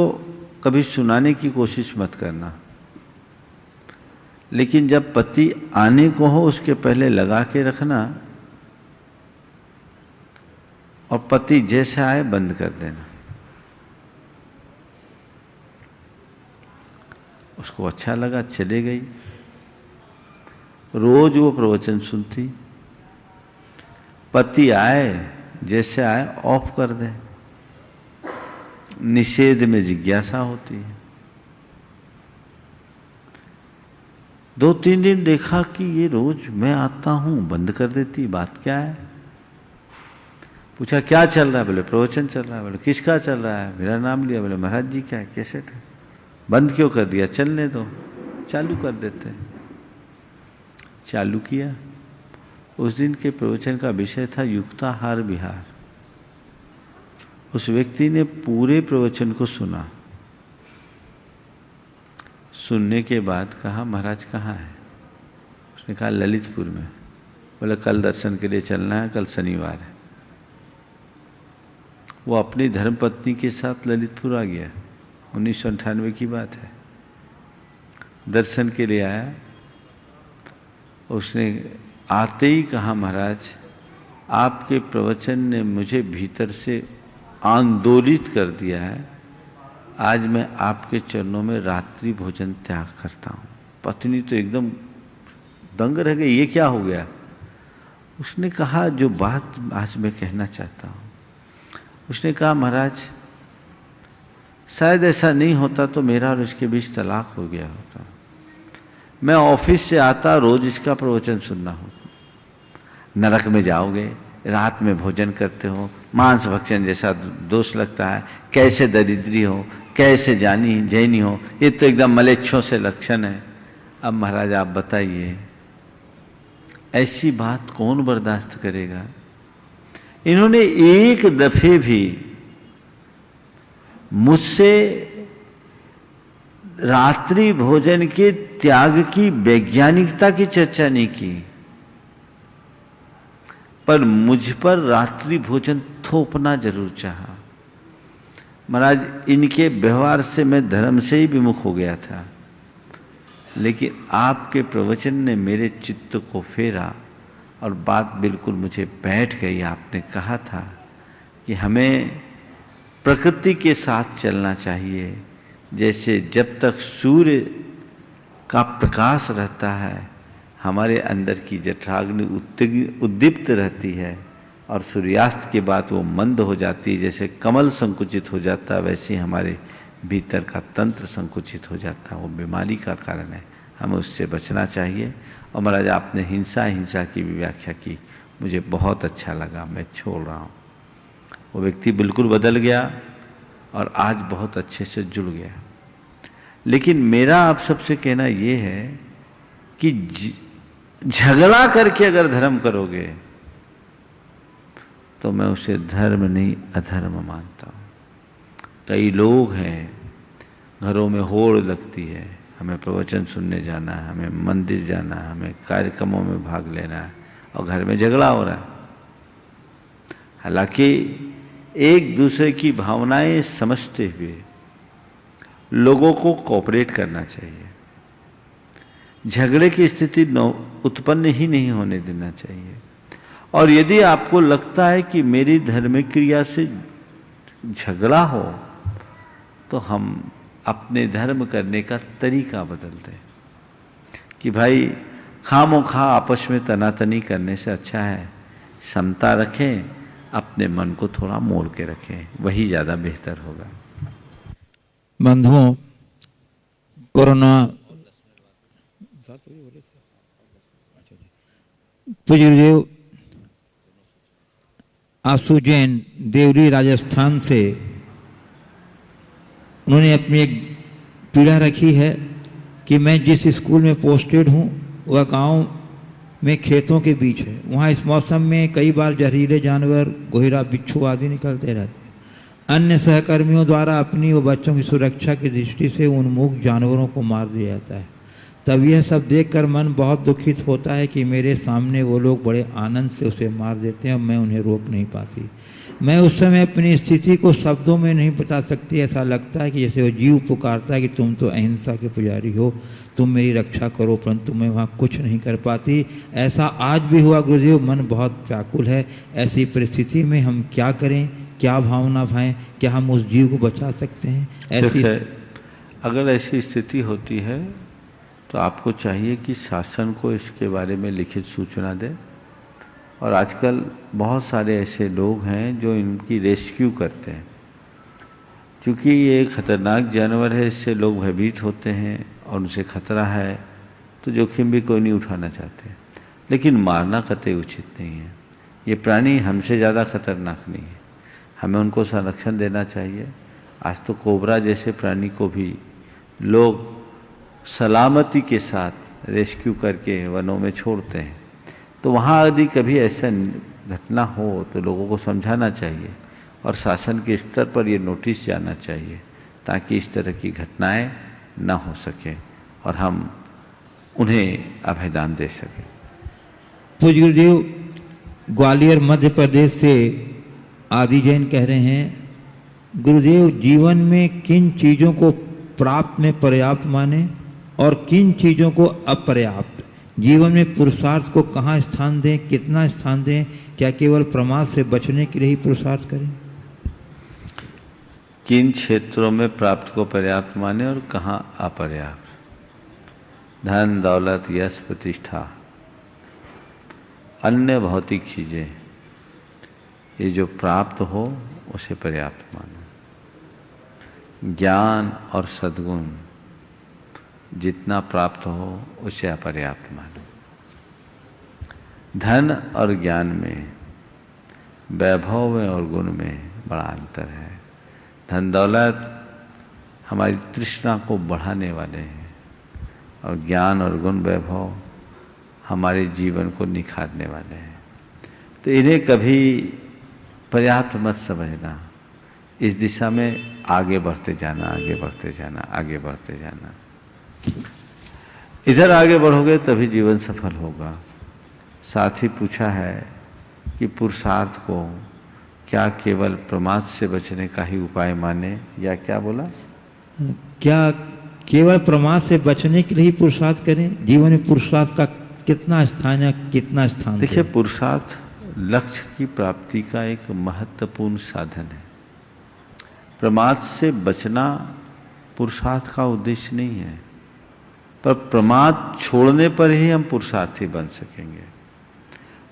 कभी सुनाने की कोशिश मत करना, लेकिन जब पति आने को हो उसके पहले लगा के रखना और पति जैसे आए बंद कर देना। उसको अच्छा लगा, चले गई। रोज वो प्रवचन सुनती, पति आए जैसे आए ऑफ कर दे। निषेध में जिज्ञासा होती है। 2-3 दिन देखा कि ये रोज मैं आता हूं बंद कर देती, बात क्या है? पूछा क्या चल रहा है? बोले प्रवचन चल रहा है। बोले किसका चल रहा है? मेरा नाम लिया। बोले महाराज जी क्या है? कैसेट है। बंद क्यों कर दिया? चलने दो, चालू कर देते हैं। चालू किया। उस दिन के प्रवचन का विषय था युक्ताहार विहार। उस व्यक्ति ने पूरे प्रवचन को सुना। सुनने के बाद कहा महाराज कहाँ है? उसने कहा ललितपुर में। बोले कल दर्शन के लिए चलना है, कल शनिवार है। वो अपनी धर्मपत्नी के साथ ललितपुर आ गया। 1998 की बात है। दर्शन के लिए आया। उसने आते ही कहा महाराज आपके प्रवचन ने मुझे भीतर से आंदोलित कर दिया है। आज मैं आपके चरणों में रात्रि भोजन त्याग करता हूँ। पत्नी तो एकदम दंग रह गई, ये क्या हो गया? उसने कहा जो बात आज मैं कहना चाहता हूँ। उसने कहा महाराज शायद ऐसा नहीं होता तो मेरा और इसके बीच तलाक हो गया होता। मैं ऑफिस से आता, रोज इसका प्रवचन सुनना हो। नरक में जाओगे, रात में भोजन करते हो, मांस भक्षण जैसा दोष लगता है, कैसे दरिद्री हो, कैसे जैनी हो, ये तो एकदम मलेच्छों से लक्षण है। अब महाराज आप बताइए ऐसी बात कौन बर्दाश्त करेगा? इन्होंने एक दफे भी मुझसे रात्रि भोजन के त्याग की वैज्ञानिकता की चर्चा नहीं की, पर मुझ पर रात्रि भोजन थोपना जरूर चाहा। महाराज इनके व्यवहार से मैं धर्म से ही विमुख हो गया था, लेकिन आपके प्रवचन ने मेरे चित्त को फेरा और बात बिल्कुल मुझे बैठ गई। आपने कहा था कि हमें प्रकृति के साथ चलना चाहिए। जैसे जब तक सूर्य का प्रकाश रहता है हमारे अंदर की जठराग्नि उद्दीप्त रहती है और सूर्यास्त के बाद वो मंद हो जाती है, जैसे कमल संकुचित हो जाता है वैसे हमारे भीतर का तंत्र संकुचित हो जाता है। वो बीमारी का कारण है, हमें उससे बचना चाहिए। और महाराज आपने हिंसा की भी व्याख्या की, मुझे बहुत अच्छा लगा, मैं छोड़ रहा हूँ। वो व्यक्ति बिल्कुल बदल गया और आज बहुत अच्छे से जुड़ गया। लेकिन मेरा आप सबसे कहना ये है कि झगड़ा करके अगर धर्म करोगे तो मैं उसे धर्म नहीं अधर्म मानता हूँ। कई लोग हैं घरों में होड़ लगती है, हमें प्रवचन सुनने जाना है, हमें मंदिर जाना है, हमें कार्यक्रमों में भाग लेना है, और घर में झगड़ा हो रहा है। हालांकि एक दूसरे की भावनाएं समझते हुए लोगों को कोऑपरेट करना चाहिए, झगड़े की स्थिति उत्पन्न ही नहीं होने देना चाहिए। और यदि आपको लगता है कि मेरी धर्मिक क्रिया से झगड़ा हो, तो हम अपने धर्म करने का तरीका बदलते हैं कि भाई खामोखा आपस में तनातनी करने से अच्छा है समता रखें, अपने मन को थोड़ा मोड़ के रखें, वही ज़्यादा बेहतर होगा। बंधुओं, कोरोना पूज्य गुरुदेव आशु जैन देवरी राजस्थान से, उन्होंने अपनी एक पीड़ा रखी है कि मैं जिस स्कूल में पोस्टेड हूँ वह गांव में खेतों के बीच है। वहाँ इस मौसम में कई बार जहरीले जानवर, गोहिरा, बिच्छू आदि निकलते रहते हैं। अन्य सहकर्मियों द्वारा अपनी व बच्चों की सुरक्षा की दृष्टि से उन्मुख जानवरों को मार दिया जाता है। तब यह सब देखकर मन बहुत दुखित होता है कि मेरे सामने वो लोग बड़े आनंद से उसे मार देते हैं और मैं उन्हें रोक नहीं पाती। मैं उस समय अपनी स्थिति को शब्दों में नहीं बता सकती। ऐसा लगता है कि जैसे वो जीव पुकारता है कि तुम तो अहिंसा के पुजारी हो, तुम मेरी रक्षा करो, परंतु मैं वहाँ कुछ नहीं कर पाती। ऐसा आज भी हुआ गुरुदेव, मन बहुत व्याकुल है। ऐसी परिस्थिति में हम क्या करें, क्या भावना भाएं, क्या हम उस जीव को बचा सकते हैं? ऐसी अगर ऐसी स्थिति होती है तो आपको चाहिए कि शासन को इसके बारे में लिखित सूचना दे। और आजकल बहुत सारे ऐसे लोग हैं जो इनकी रेस्क्यू करते हैं। चूँकि ये खतरनाक जानवर है, इससे लोग भयभीत होते हैं और उनसे खतरा है, तो जोखिम भी कोई नहीं उठाना चाहते। लेकिन मारना कतई उचित नहीं है। ये प्राणी हमसे ज़्यादा खतरनाक नहीं है, हमें उनको संरक्षण देना चाहिए। आज तो कोबरा जैसे प्राणी को भी लोग सलामती के साथ रेस्क्यू करके वनों में छोड़ते हैं। तो वहाँ यदि कभी ऐसा घटना हो तो लोगों को समझाना चाहिए और शासन के स्तर पर ये नोटिस जाना चाहिए, ताकि इस तरह की घटनाएं न हो सके और हम उन्हें अभयदान दे सकें। पूज्य गुरुदेव ग्वालियर मध्य प्रदेश से आदि जैन कह रहे हैं, गुरुदेव जीवन में किन चीज़ों को प्राप्त में पर्याप्त माने और किन चीज़ों को अपर्याप्त? जीवन में पुरुषार्थ को कहाँ स्थान दें, कितना स्थान दें? क्या केवल प्रमाद से बचने के लिए ही पुरुषार्थ करें? किन क्षेत्रों में प्राप्त को पर्याप्त माने और कहाँ अपर्याप्त? धन, दौलत, यश, प्रतिष्ठा, अन्य भौतिक चीज़ें, ये जो प्राप्त हो उसे पर्याप्त मानो। ज्ञान और सद्गुण जितना प्राप्त हो उसे अपर्याप्त मानो। धन और ज्ञान में, वैभव में और गुण में बड़ा अंतर है। धन दौलत हमारी तृष्णा को बढ़ाने वाले हैं और ज्ञान और गुण वैभव हमारे जीवन को निखारने वाले हैं। तो इन्हें कभी पर्याप्त मत समझना, इस दिशा में आगे बढ़ते जाना, आगे बढ़ते जाना, आगे बढ़ते जाना। इधर आगे बढ़ोगे तभी जीवन सफल होगा। साथ ही पूछा है कि पुरुषार्थ को क्या केवल प्रमाद से बचने का ही उपाय माने, या क्या बोला? क्या केवल प्रमाद से बचने के लिए ही पुरुषार्थ करें? जीवन में पुरुषार्थ का कितना स्थान है, कितना स्थान? देखिए, पुरुषार्थ लक्ष्य की प्राप्ति का एक महत्वपूर्ण साधन है। प्रमाद से बचना पुरुषार्थ का उद्देश्य नहीं है, पर प्रमाद छोड़ने पर ही हम पुरुषार्थी बन सकेंगे।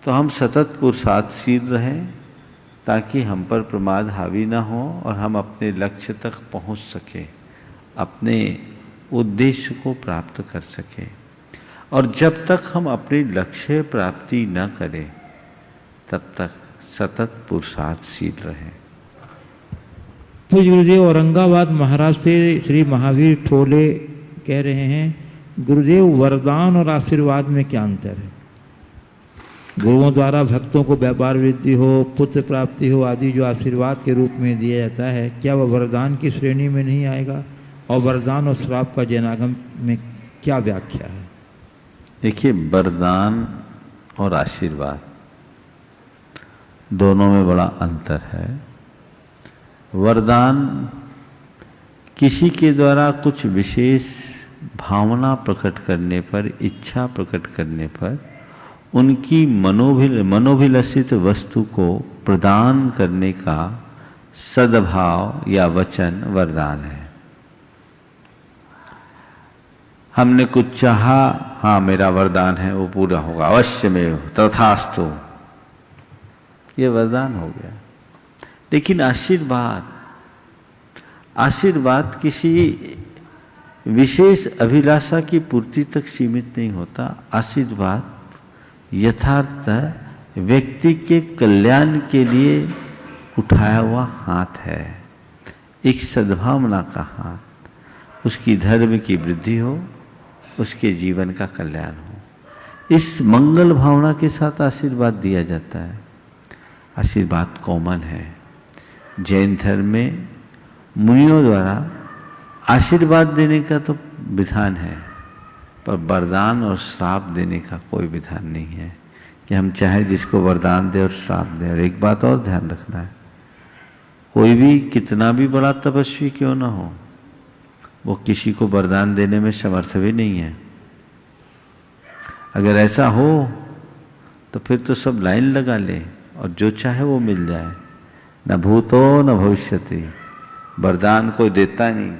तो हम सतत पुरुषार्थशील रहें ताकि हम पर प्रमाद हावी ना हो और हम अपने लक्ष्य तक पहुंच सकें, अपने उद्देश्य को प्राप्त कर सकें। और जब तक हम अपनी लक्ष्य प्राप्ति न करें तब तक सतत पुरुषार्थशील रहें। पूज्य गुरुदेव औरंगाबाद महाराज से श्री महावीर ठोले कह रहे हैं, गुरुदेव वरदान और आशीर्वाद में क्या अंतर है? गुरुओं द्वारा भक्तों को व्यापार वृद्धि हो, पुत्र प्राप्ति हो आदि जो आशीर्वाद के रूप में दिया जाता है, क्या वह वरदान की श्रेणी में नहीं आएगा? और वरदान और श्राप का जैनागम में क्या व्याख्या है? देखिए, वरदान और आशीर्वाद दोनों में बड़ा अंतर है। वरदान किसी के द्वारा कुछ विशेष भावना प्रकट करने पर, इच्छा प्रकट करने पर उनकी मनोभिलषित वस्तु को प्रदान करने का सद्भाव या वचन वरदान है। हमने कुछ चाहा, हाँ मेरा वरदान है वो पूरा होगा, अवश्य में तथास्तु, ये वरदान हो गया। लेकिन आशीर्वाद किसी विशेष अभिलाषा की पूर्ति तक सीमित नहीं होता। आशीर्वाद यथार्थ व्यक्ति के कल्याण के लिए उठाया हुआ हाथ है, एक सद्भावना का हाथ, उसकी धर्म की वृद्धि हो, उसके जीवन का कल्याण हो, इस मंगल भावना के साथ आशीर्वाद दिया जाता है। आशीर्वाद कॉमन है। जैन धर्म में मुनियों द्वारा आशीर्वाद देने का तो विधान है, पर वरदान और श्राप देने का कोई विधान नहीं है कि हम चाहे जिसको वरदान दे और श्राप दे। और एक बात और ध्यान रखना है, कोई भी कितना भी बड़ा तपस्वी क्यों ना हो, वो किसी को वरदान देने में समर्थ भी नहीं है। अगर ऐसा हो तो फिर तो सब लाइन लगा ले और जो चाहे वो मिल जाए। न भूतो न भविष्यति, वरदान कोई देता नहीं।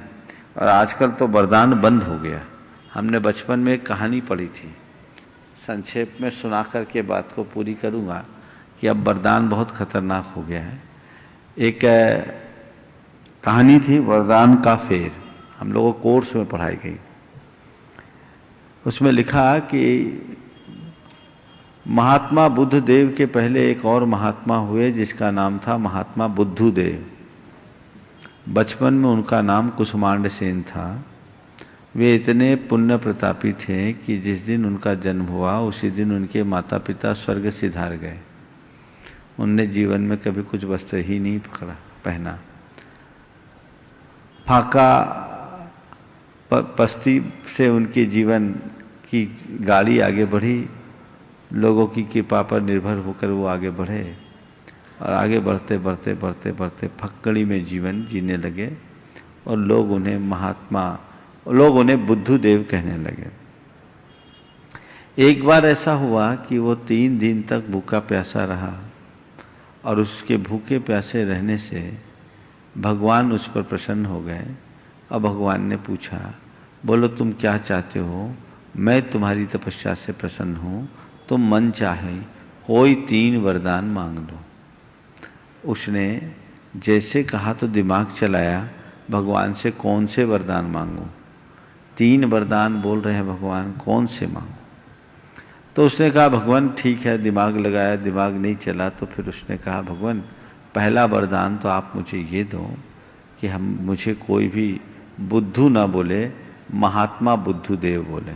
और आजकल तो वरदान बंद हो गया। हमने बचपन में एक कहानी पढ़ी थी, संक्षेप में सुना करके बात को पूरी करूंगा कि अब वरदान बहुत खतरनाक हो गया है। एक कहानी थी वरदान का फेर, हम लोगों को कोर्स में पढ़ाई गई। उसमें लिखा कि महात्मा बुद्ध देव के पहले एक और महात्मा हुए जिसका नाम था महात्मा बुद्धदेव। बचपन में उनका नाम कुसुमांड सेन था। वे इतने पुण्य प्रतापी थे कि जिस दिन उनका जन्म हुआ उसी दिन उनके माता पिता स्वर्ग सिधार गए। उनने जीवन में कभी कुछ वस्त्र ही नहीं पहना। फाका पस्ती से उनके जीवन की गाड़ी आगे बढ़ी। लोगों की कृपा पर निर्भर होकर वो आगे बढ़े और आगे बढ़ते बढ़ते बढ़ते बढ़ते फक्कड़ी में जीवन जीने लगे और लोग उन्हें बुद्धदेव कहने लगे। एक बार ऐसा हुआ कि वो 3 दिन तक भूखा प्यासा रहा और उसके भूखे प्यासे रहने से भगवान उस पर प्रसन्न हो गए और भगवान ने पूछा, बोलो तुम क्या चाहते हो? मैं तुम्हारी तपस्या से प्रसन्न हूँ, तुम मन चाहे कोई 3 वरदान मांग लो। उसने जैसे कहा तो दिमाग चलाया, भगवान से कौन से वरदान मांगूं? 3 वरदान बोल रहे हैं भगवान, कौन से मांगूं? तो उसने कहा भगवान ठीक है, दिमाग लगाया, दिमाग नहीं चला तो फिर उसने कहा भगवान पहला वरदान तो आप मुझे ये दो कि मुझे कोई भी बुद्धू ना बोले, महात्मा बुद्धदेव बोले।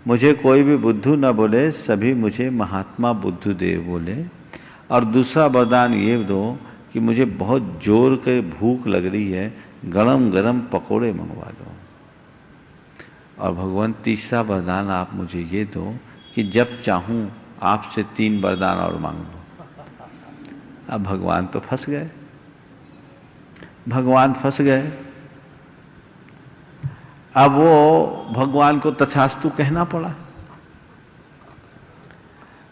मुझे कोई भी बुद्धू ना बोले, सभी मुझे महात्मा बुद्धदेव बोले। और दूसरा वरदान ये दो कि मुझे बहुत जोर के भूख लग रही है, गरम गरम पकोड़े मंगवा दो। और भगवान तीसरा वरदान आप मुझे ये दो कि जब चाहूँ आपसे 3 वरदान और मांग लो। अब भगवान तो फंस गए, भगवान फंस गए। अब वो भगवान को तथास्तु कहना पड़ा।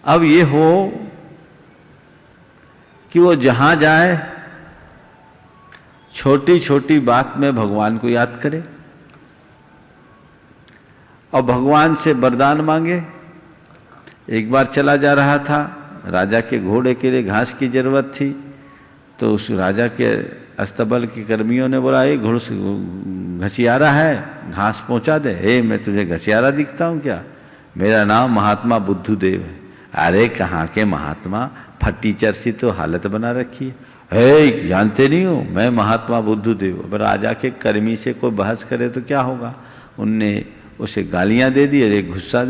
अब ये हो कि वो जहां जाए छोटी छोटी बात में भगवान को याद करे और भगवान से वरदान मांगे। एक बार चला जा रहा था, राजा के घोड़े के लिए घास की जरूरत थी, तो उस राजा के अस्तबल के कर्मियों ने बोला, ये घसियारा है, घास पहुंचा दे। मैं तुझे घसियारा दिखता हूं क्या? मेरा नाम महात्मा बुद्धदेव है। अरे कहाँ के महात्मा, फटी चरसी तो हालत बना रखी है, जानते नहीं हो मैं महात्मा बुद्धदेव। अब राजा के कर्मी से कोई बहस करे तो क्या होगा? उनने उसे गालियां दे दी और एक घूसा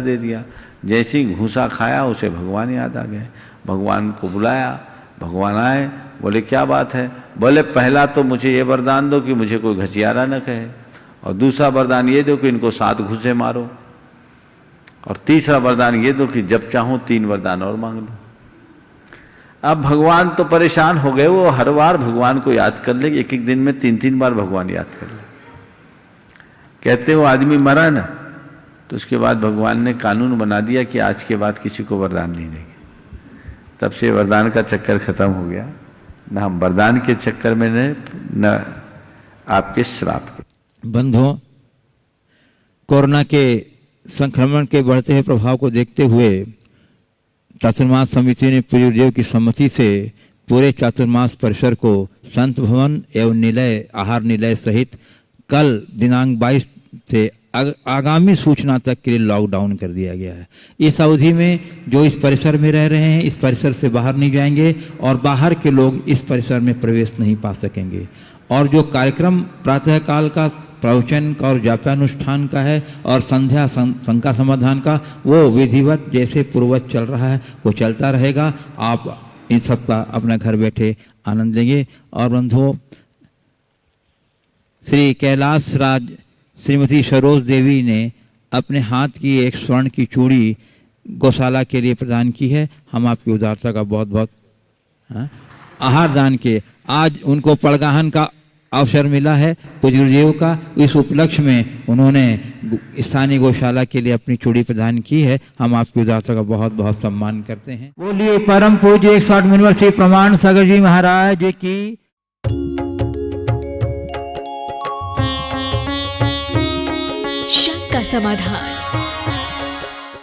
दे दिया। जैसे ही घूसा खाया उसे भगवान याद आ गए। भगवान को बुलाया, भगवान आए, बोले क्या बात है? बोले पहला तो मुझे ये वरदान दो कि मुझे कोई घसियारा न कहे, और दूसरा वरदान ये दो कि इनको 7 घुसे मारो, और तीसरा वरदान ये दो कि जब चाहूं 3 वरदान और मांग लो। अब भगवान तो परेशान हो गए, वो हर बार भगवान को याद कर ले, एक एक दिन में 3-3 बार भगवान याद कर ले। कहते वो आदमी मरा ना, तो उसके बाद भगवान ने कानून बना दिया कि आज के बाद किसी को वरदान नहीं देंगे। तब से वरदान का चक्कर खत्म हो गया, न हम वरदान के चक्कर में न आपके श्राप के। बंधुओं, कोरोना के संक्रमण के बढ़ते हुए प्रभाव को देखते हुए चातुर्मास समिति ने पूज्य गुरुदेव की सम्मति से पूरे चातुर्मास परिसर को संत भवन एवं निलय, आहार निलय सहित कल दिनांक 22 से आगामी सूचना तक के लिए लॉकडाउन कर दिया गया है। इस अवधि में जो इस परिसर में रह रहे हैं, इस परिसर से बाहर नहीं जाएंगे और बाहर के लोग इस परिसर में प्रवेश नहीं पा सकेंगे। और जो कार्यक्रम प्रातःकाल का, प्रवचन का और जापानुष्ठान का है और संध्या शंका समाधान का, वो विधिवत जैसे पूर्वज चल रहा है वो चलता रहेगा। आप इन सब का अपना घर बैठे आनंद लेंगे। और बंधुओं, श्री कैलाश राज श्रीमती सरोज देवी ने अपने हाथ की एक स्वर्ण की चूड़ी गौशाला के लिए प्रदान की है। हम आपकी उदारता का बहुत बहुत आहार दान के आज उनको पड़गाहन का अवसर मिला है पूज्य गुरुदेव का। इस उपलक्ष्य में उन्होंने स्थानीय गौशाला के लिए अपनी चूड़ी प्रदान की है। हम आपकी उदारता का बहुत बहुत सम्मान करते हैं। बोलिए परम पूज्य 108 श्री प्रमाण सागर जी महाराज की। शंका समाधान।